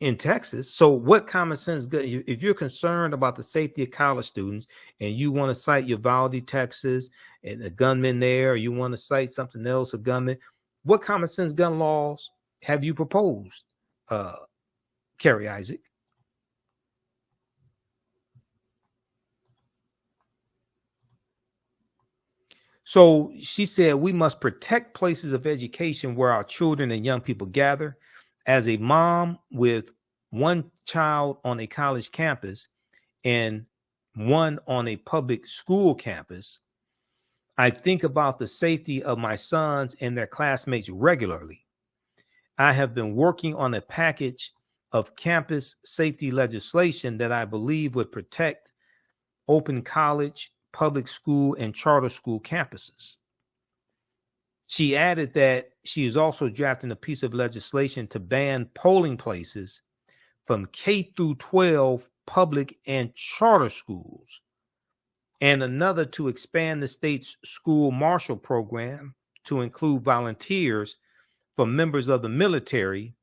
in Texas. So what common sense, if you're concerned about the safety of college students and you want to cite Uvalde, Texas, and a gunman there, or you want to cite something else, a gunman, what common sense gun laws have you proposed, Kerry Isaac? So she said, we must protect places of education where our children and young people gather. As a mom with one child on a college campus and one on a public school campus, I think about the safety of my sons and their classmates regularly. I have been working on a package of campus safety legislation that I believe would protect open college, public school, and charter school campuses. She added that she is also drafting a piece of legislation to ban polling places from K through 12 public and charter schools, and another to expand the state's school marshal program to include volunteers from members of the military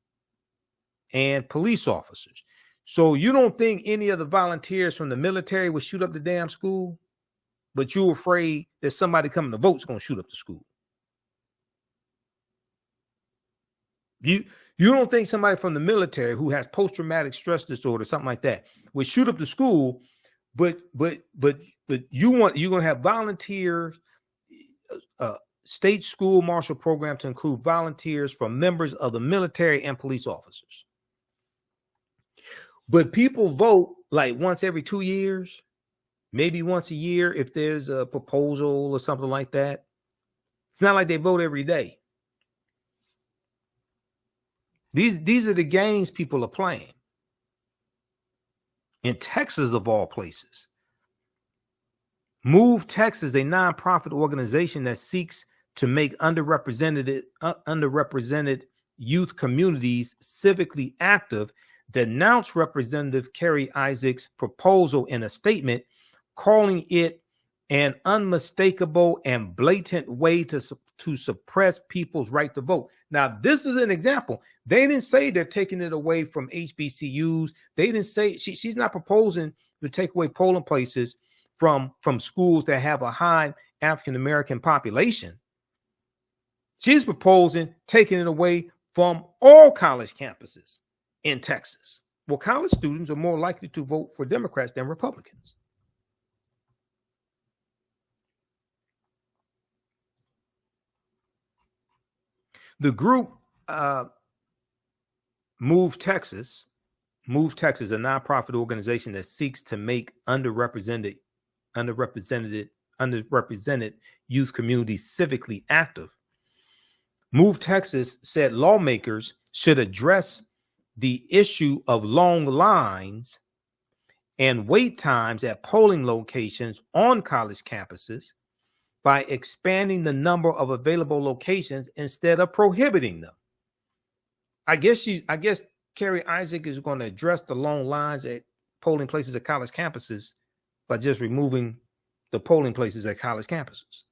and police officers. So you don't think any of the volunteers from the military would shoot up the damn school, but you're afraid that somebody coming to vote is going to shoot up the school. You don't think somebody from the military who has post-traumatic stress disorder, something like that, would shoot up the school, but you're going to have volunteers, state school marshal program to include volunteers from members of the military and police officers. But people vote like once every 2 years, maybe once a year if there's a proposal or something like that. It's not like they vote every day. These are the games people are playing. In Texas, of all places. Move Texas, a nonprofit organization that seeks to make underrepresented youth communities civically active, denounced Representative Kerry Isaac's proposal in a statement, calling it an unmistakable and blatant way to suppress people's right to vote. Now, this is an example. They didn't say they're taking it away from HBCUs. They didn't say she's not proposing to take away polling places from schools that have a high African-American population. She's proposing taking it away from all college campuses in Texas. Well, college students are more likely to vote for Democrats than Republicans. The group Move Texas, a nonprofit organization that seeks to make underrepresented youth communities civically active. Move Texas said lawmakers should address the issue of long lines and wait times at polling locations on college campuses by expanding the number of available locations instead of prohibiting them. I guess Kerry Isaac is going to address the long lines at polling places at college campuses by just removing the polling places at college campuses.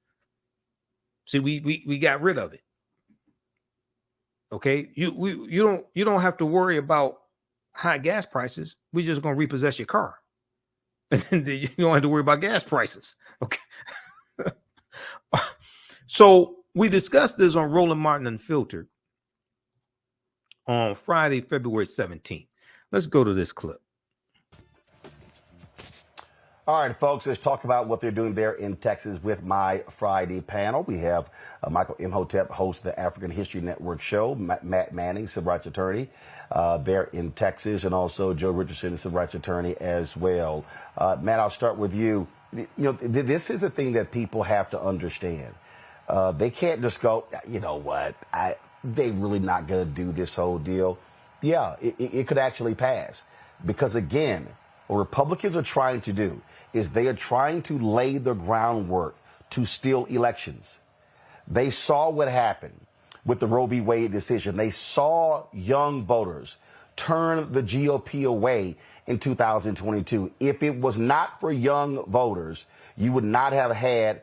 See, we got rid of it. Okay, you don't have to worry about high gas prices. We're just going to repossess your car, and then you don't have to worry about gas prices. Okay. So we discussed this on Roland Martin Unfiltered on Friday, February 17th. Let's go to this clip. All right, folks, let's talk about what they're doing there in Texas with my Friday panel. We have Michael Imhotep, host of the African History Network show, Matt Manning, civil rights attorney there in Texas, and also Joe Richardson, civil rights attorney as well. Matt, I'll start with you. You know, this is the thing that people have to understand. They can't just go, you know what, they really not going to do this whole deal. Yeah, it could actually pass. Because, again, What Republicans are trying to do is they are trying to lay the groundwork to steal elections. They saw what happened with the Roe v. Wade decision. They saw young voters turn the GOP away in 2022. If it was not for young voters, you would not have had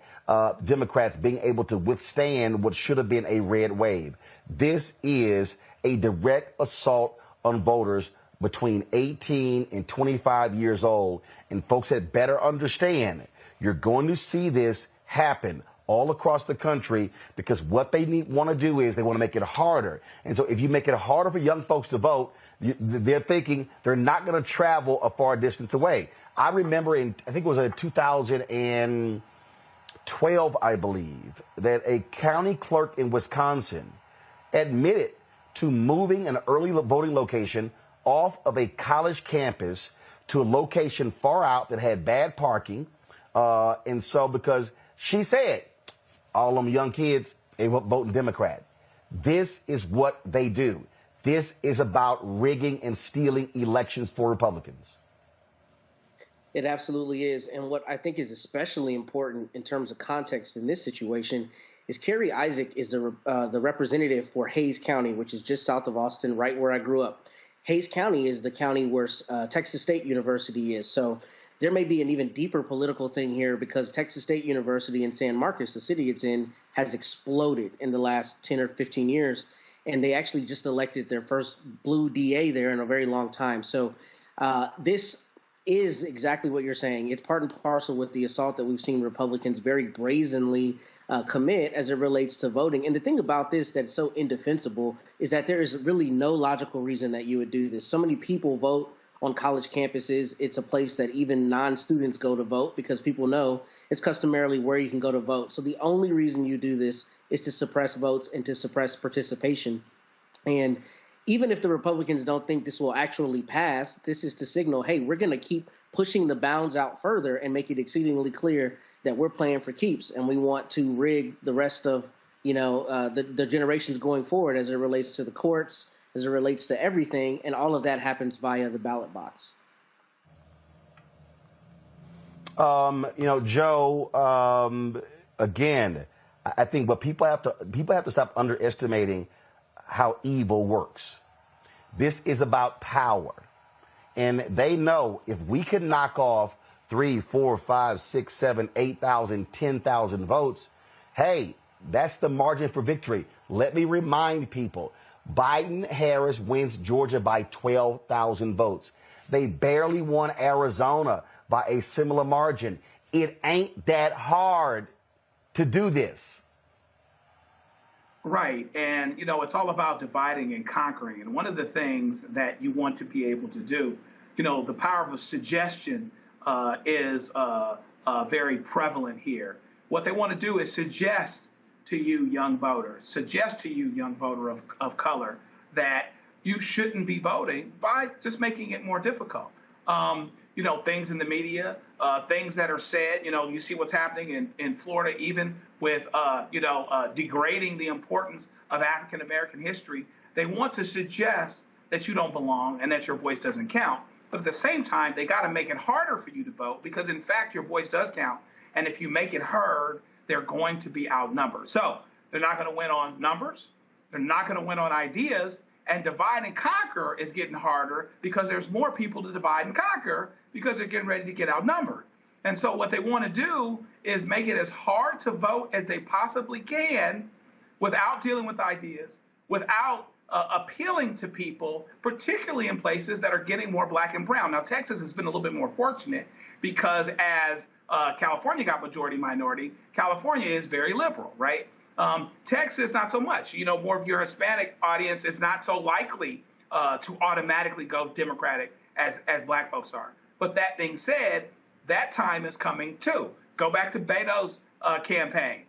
Democrats being able to withstand what should have been a red wave. This is a direct assault on voters between 18 and 25 years old. And folks had better understand, you're going to see this happen all across the country, because what they want to do is they want to make it harder. And so if you make it harder for young folks to vote, they're thinking they're not going to travel a far distance away. I remember I think it was in 2012, I believe, that a county clerk in Wisconsin admitted to moving an early voting location off of a college campus to a location far out that had bad parking. And so because she said, all them young kids, they were voting Democrat. This is what they do. This is about rigging and stealing elections for Republicans. It absolutely is. And what I think is especially important in terms of context in this situation is Kerry Isaac is the representative for Hays County, which is just south of Austin, right where I grew up. Hays County is the county where Texas State University is. So there may be an even deeper political thing here, because Texas State University in San Marcos, the city it's in, has exploded in the last 10 or 15 years. And they actually just elected their first blue DA there in a very long time. So this is exactly what you're saying. It's part and parcel with the assault that we've seen Republicans very brazenly commit as it relates to voting. And the thing about this that's so indefensible is that there is really no logical reason that you would do this. So many people vote on college campuses. It's a place that even non-students go to vote, because people know it's customarily where you can go to vote. So the only reason you do this is to suppress votes and to suppress participation. And even if the Republicans don't think this will actually pass, this is to signal, hey, we're going to keep pushing the bounds out further and make it exceedingly clear that we're playing for keeps, and we want to rig the rest of, the generations going forward as it relates to the courts, as it relates to everything, and all of that happens via the ballot box. Joe, again, I think what people have to stop underestimating how evil works. This is about power. And they know if we can knock off 3, 4, 5, 6, 7, 8,000, 10,000 votes, hey, that's the margin for victory. Let me remind people, Biden-Harris wins Georgia by 12,000 votes. They barely won Arizona by a similar margin. It ain't that hard to do this. Right. And, it's all about dividing and conquering. And one of the things that you want to be able to do, the power of suggestion is very prevalent here. What they want to do is suggest to you, young voters, of color, that you shouldn't be voting by just making it more difficult. Things in the media, things that are said, you see what's happening in Florida, even with, degrading the importance of African-American history. They want to suggest that you don't belong and that your voice doesn't count. But at the same time, they got to make it harder for you to vote, because, in fact, your voice does count. And if you make it heard, they're going to be outnumbered. So they're not going to win on numbers. They're not going to win on ideas. And divide and conquer is getting harder, because there's more people to divide and conquer, because they're getting ready to get outnumbered. And so what they want to do is make it as hard to vote as they possibly can without dealing with ideas, without appealing to people, particularly in places that are getting more black and brown. Now, Texas has been a little bit more fortunate, because as California got majority minority, California is very liberal, right? Texas, not so much. More of your Hispanic audience is not so likely to automatically go Democratic as black folks are. But that being said, that time is coming too. Go back to Beto's campaign,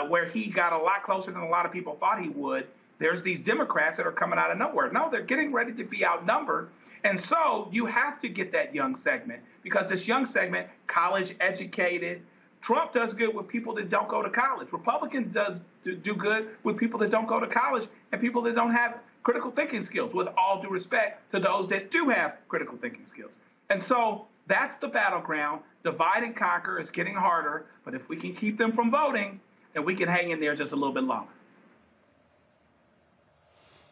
where he got a lot closer than a lot of people thought he would. There's these Democrats that are coming out of nowhere. No, they're getting ready to be outnumbered. And so you have to get that young segment, because this young segment, college educated. Trump does good with people that don't go to college. Republicans do good with people that don't go to college and people that don't have critical thinking skills, with all due respect to those that do have critical thinking skills. And so That's the battleground. Divide and conquer is getting harder, but if we can keep them from voting, then we can hang in there just a little bit longer.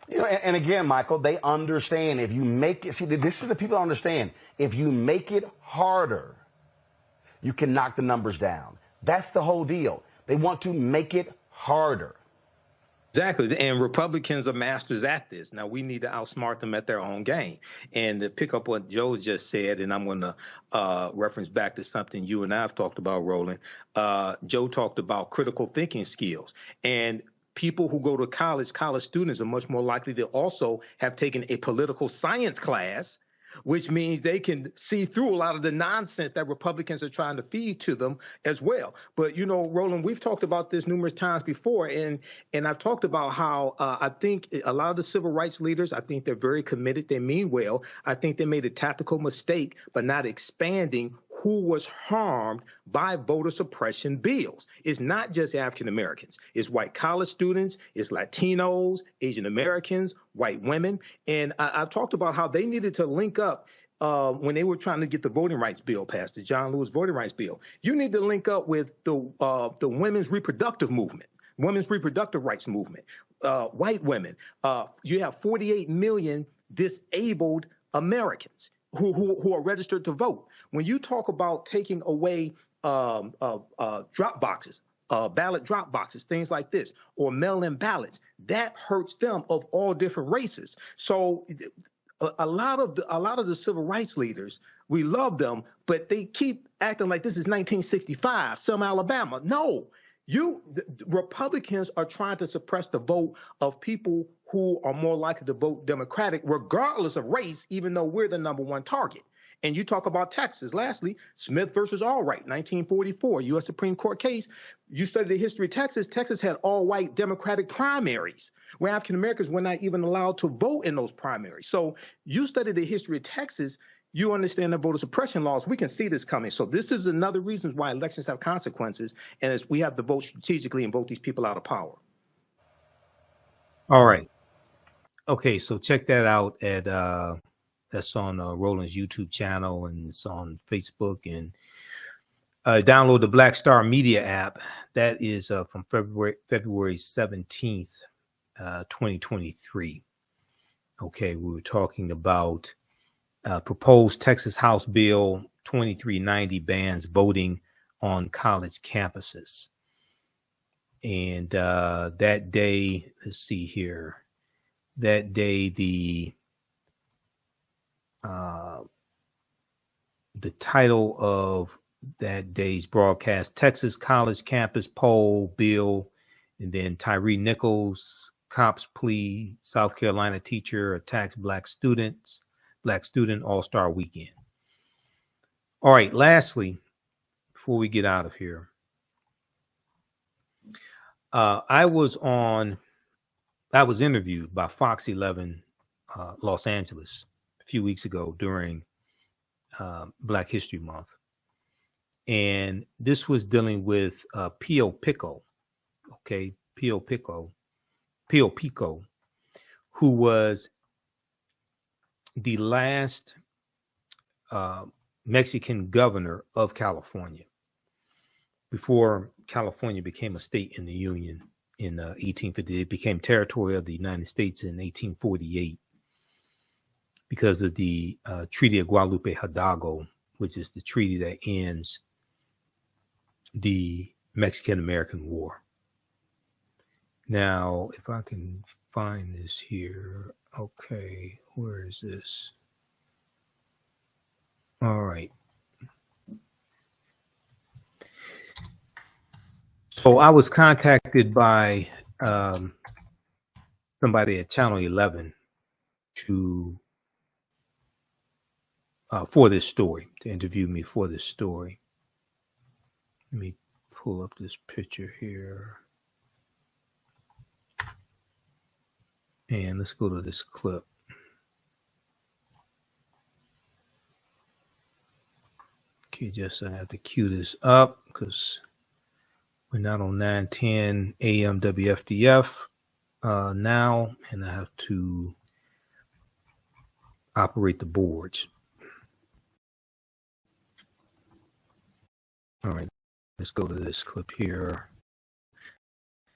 You know, and again, Michael, they understand if you make it, see, this is the people understand. If you make it harder, you can knock the numbers down. That's the whole deal. They want to make it harder. Exactly. And Republicans are masters at this. Now, we need to outsmart them at their own game. And to pick up what Joe just said, and I'm going to reference back to something you and I have talked about, Roland. Joe talked about critical thinking skills. And people who go to college students are much more likely to also have taken a political science class, which means they can see through a lot of the nonsense that Republicans are trying to feed to them as well. But, you know, Roland, we've talked about this numerous times before, and I've talked about how I think a lot of the civil rights leaders, I think they're very committed. They mean well. I think they made a tactical mistake by not expanding who was harmed by voter suppression bills. It's not just African Americans. It's white college students, it's Latinos, Asian Americans, white women. And I've talked about how they needed to link up when they were trying to get the voting rights bill passed, the John Lewis voting rights bill. You need to link up with the women's reproductive movement, women's reproductive rights movement, white women. You have 48 million disabled Americans who are registered to vote. When you talk about taking away drop boxes, ballot drop boxes, things like this, or mail-in ballots, that hurts them of all different races. So a lot of the civil rights leaders, we love them, but they keep acting like this is 1965, Selma, Alabama. No, Republicans are trying to suppress the vote of people who are more likely to vote Democratic, regardless of race, even though we're the #1 target. And you talk about Texas. Lastly, Smith versus Allwright, 1944, U.S. Supreme Court case. You study the history of Texas. Texas had all-white Democratic primaries where African Americans were not even allowed to vote in those primaries. So you study the history of Texas, you understand the voter suppression laws. We can see this coming. So this is another reason why elections have consequences, and as we have to vote strategically and vote these people out of power. All right. Okay, so check that out at that's on Roland's YouTube channel, and it's on Facebook, and download the Black Star Media app. That is from February 17th, 2023. Okay, we were talking about proposed Texas House Bill 2390 bans voting on college campuses. And that day, let's see here, that day, the title of that day's broadcast, Texas College Campus Poll Bill, and then Tyree Nichols, cops plea, South Carolina teacher attacks black student all-star weekend. All right, lastly, before we get out of here, I was interviewed by Fox 11 Los Angeles a few weeks ago during Black History Month. And this was dealing with Pio Pico, okay, Pio Pico, who was the last Mexican governor of California before California became a state in the Union in 1850. It became territory of the United States in 1848 because of the Treaty of Guadalupe Hidalgo, which is the treaty that ends the Mexican-American War. Now, if I can find this here. Okay, where is this? All right. So I was contacted by somebody at Channel 11 for this story, to interview me for this story. Let me pull up this picture here. And let's go to this clip. Okay, just I have to cue this up because we're not on 910 AM WFDF now, and I have to operate the boards. All right, let's go to this clip here.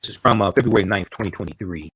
This is from February 9th, 2023.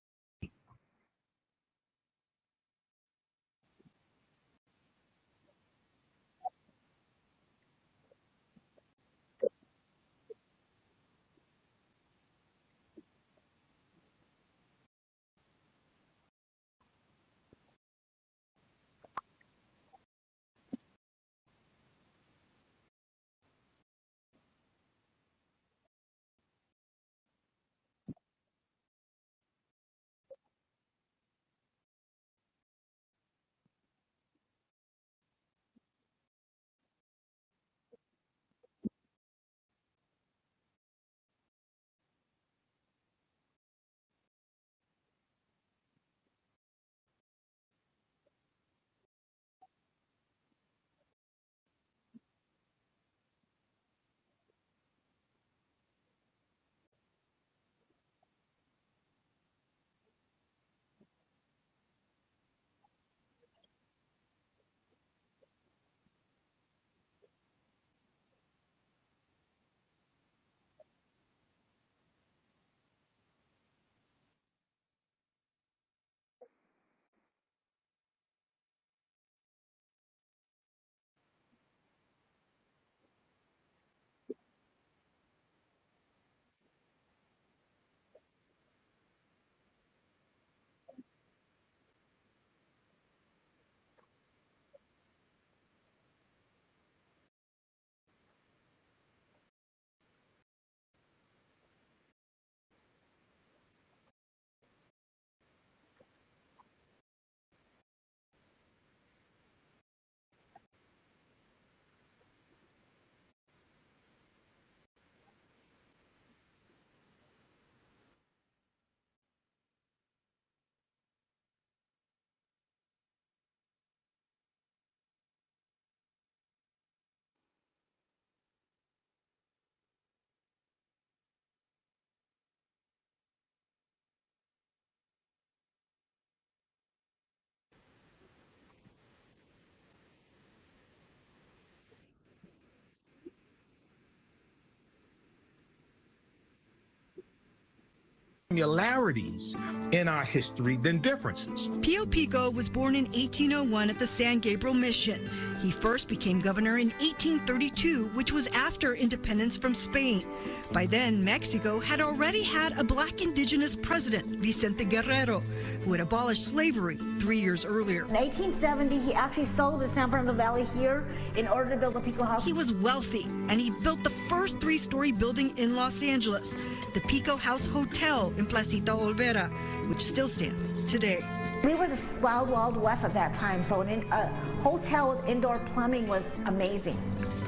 Similarities in our history than differences. Pio Pico was born in 1801 at the San Gabriel Mission. He first became governor in 1832, which was after independence from Spain. By then, Mexico had already had a black indigenous president, Vicente Guerrero, who had abolished slavery 3 years earlier. In 1870, he actually sold the San Fernando Valley here in order to build the Pico House. He was wealthy, and he built the first three-story building in Los Angeles, the Pico House Hotel in Placita Olvera, which still stands today. We were the wild, wild west at that time, so a hotel with indoor plumbing was amazing.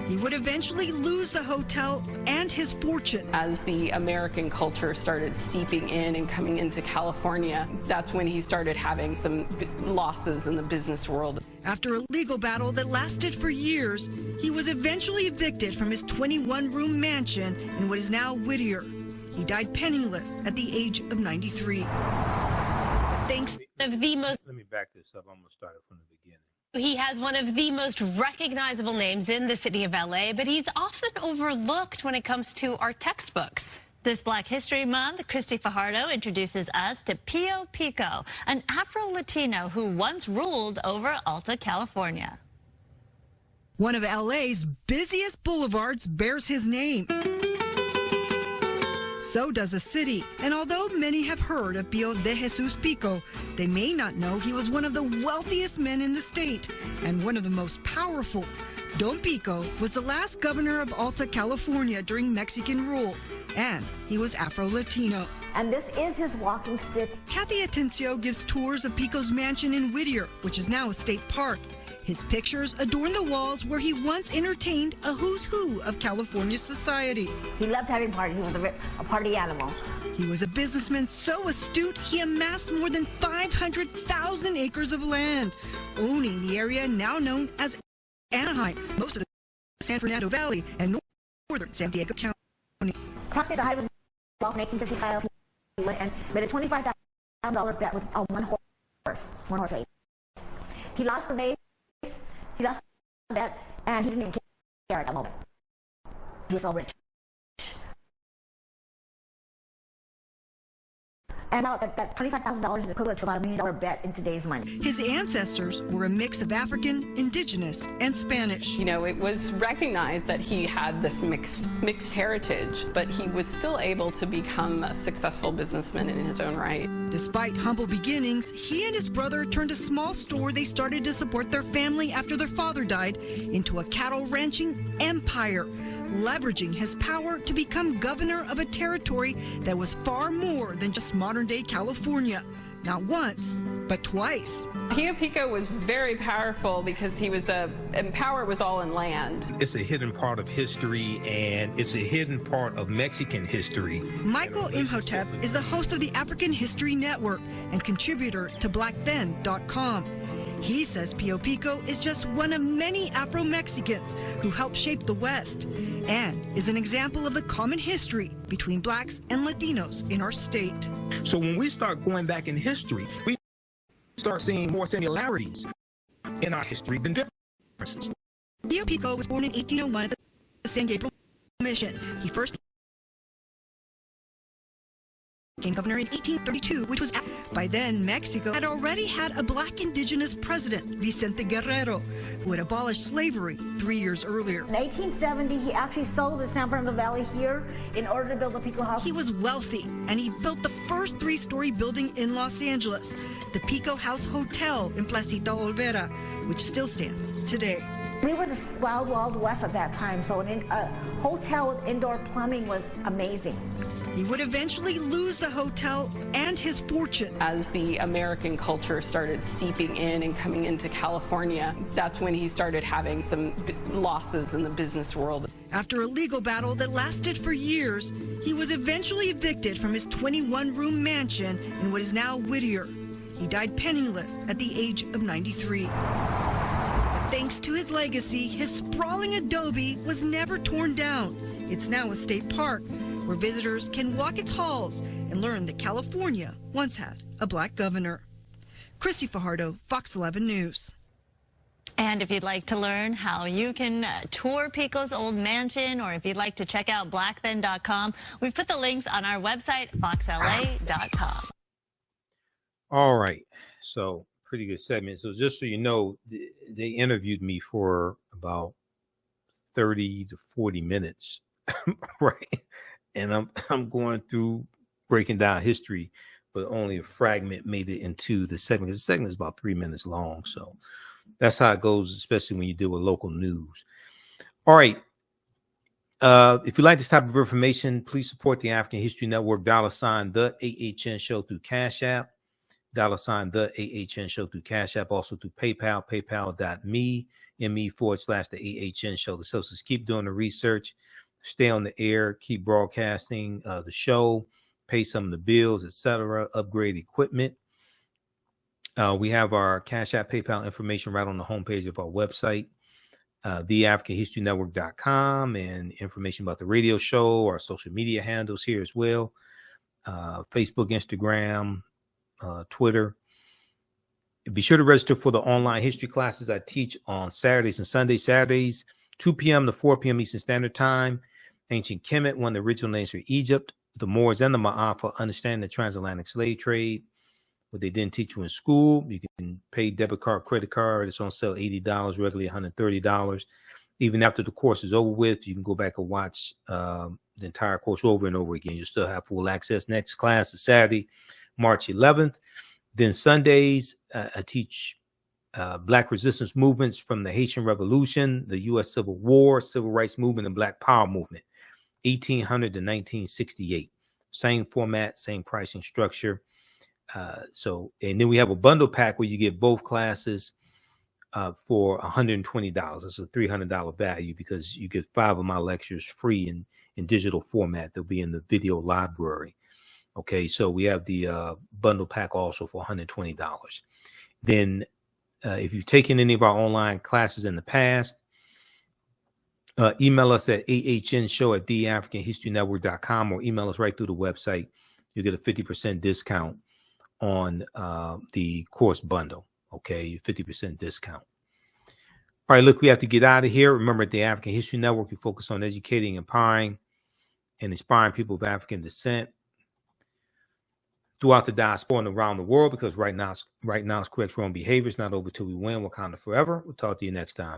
He would eventually lose the hotel and his fortune. As the American culture started seeping in and coming into California, that's when he started having some losses in the business world. After a legal battle that lasted for years, he was eventually evicted from his 21-room mansion in what is now Whittier. He died penniless at the age of 93. But thanks of the most. Let me back this up. I'm going to start it from the beginning. He has one of the most recognizable names in the city of LA, but he's often overlooked when it comes to our textbooks. This Black History Month, Christy Fajardo introduces us to Pio Pico, an Afro-Latino who once ruled over Alta California. One of LA's busiest boulevards bears his name. So does a city, and although many have heard of Pio de Jesus Pico, they may not know he was one of the wealthiest men in the state and one of the most powerful. Don Pico was the last governor of Alta California during Mexican rule, and he was Afro-Latino. And this is his walking stick. Kathy Atencio gives tours of Pico's mansion in Whittier, which is now a state park. His pictures adorn the walls where he once entertained a who's who of California society. He loved having parties. He was a party animal. He was a businessman so astute, he amassed more than 500,000 acres of land, owning the area now known as Anaheim, most of the San Fernando Valley, and northern San Diego County. Prospect the Highway in 1855, he went and made a $25,000 bet with one horse race. He lost the race. He lost the bet, and he didn't even care at that moment. he was so rich. And now that $25,000 is equivalent to about $1 million bet in today's money. His ancestors were a mix of African, indigenous, and Spanish. You know, it was recognized that he had this mixed heritage, but he was still able to become a successful businessman in his own right. Despite humble beginnings, he and his brother turned a small store they started to support their family after their father died into a cattle ranching empire, leveraging his power to become governor of a territory that was far more than just modern-day California. Not once, but twice. Pio Pico was very powerful because he was and power was all in land. It's a hidden part of history, and it's a hidden part of Mexican history. Michael Imhotep is the host of the African History Network and contributor to blackthen.com. He says Pio Pico is just one of many Afro-Mexicans who helped shape the West and is an example of the common history between blacks and Latinos in our state. So when we start going back in history, we start seeing more similarities in our history than differences. Pio Pico was born in 1801 at the San Gabriel Mission. He first became governor in 1832, which was by then Mexico had already had a black indigenous president, Vicente Guerrero, who had abolished slavery 3 years earlier. In 1870, he actually sold the San Fernando Valley here in order to build the Pico House. He was wealthy, and he built the first three-story building in Los Angeles, the Pico House Hotel in Placita Olvera, which still stands today. We were the wild, wild west at that time, so a hotel with indoor plumbing was amazing. He would eventually lose the hotel and his fortune. As the American culture started seeping in and coming into California, that's when he started having some losses in the business world. After a legal battle that lasted for years, he was eventually evicted from his 21-room mansion in what is now Whittier. He died penniless at the age of 93. But thanks to his legacy, his sprawling adobe was never torn down. It's now a state park where visitors can walk its halls and learn that California once had a black governor. Christy Fajardo, Fox 11 News. And if you'd like to learn how you can tour Pico's old mansion, or if you'd like to check out blackthen.com, we've put the links on our website, foxla.com. All right. So pretty good segment. So just so you know, they interviewed me for about 30 to 40 minutes, right? And I'm going through breaking down history, but only a fragment made it into the segment. The segment is about 3 minutes long. So that's how it goes, especially when you deal with local news. All right. If you like this type of information, please support the African History Network, $ the AHN Show through Cash App, $ the AHN Show through Cash App, also through PayPal, paypal.me, /the AHN Show. The sources keep doing the research, stay on the air, keep broadcasting the show, pay some of the bills, etc., upgrade equipment. We have our Cash App, PayPal information right on the homepage of our website, TheAFricanHistoryNetwork.com, and information about the radio show, our social media handles here as well, Facebook, Instagram, Twitter. Be sure to register for the online history classes I teach on Saturdays and Sundays. Saturdays, 2 p.m. to 4 p.m. Eastern Standard Time. Ancient Kemet, one of the original names for Egypt, the Moors and the Ma'afa, understanding the transatlantic slave trade. What they didn't teach you in school, you can pay debit card, credit card. It's on sale $80, regularly $130. Even after the course is over with, you can go back and watch the entire course over and over again. You still have full access. Next class is Saturday, March 11th. Then Sundays, I teach Black resistance movements from the Haitian Revolution, the U.S. Civil War, Civil Rights Movement, and Black Power Movement, 1800 to 1968. Same format, same pricing structure. And then we have a bundle pack where you get both classes for $120. It's a $300 value because you get 5 of my lectures free in digital format. They'll be in the video library. Okay, so we have the bundle pack also for $120. Then if you've taken any of our online classes in the past, email us at ahnshow@theafricanhistorynetwork.com or email us right through the website. You'll get a 50% discount on the course bundle. Okay, 50% discount. All right, look, we have to get out of here. Remember, at the African History Network, we focus on educating, empowering, and inspiring people of African descent throughout the diaspora and around the world, because right now it's correct wrong behavior. It's not over till we win. Wakanda forever. We'll talk to you next time.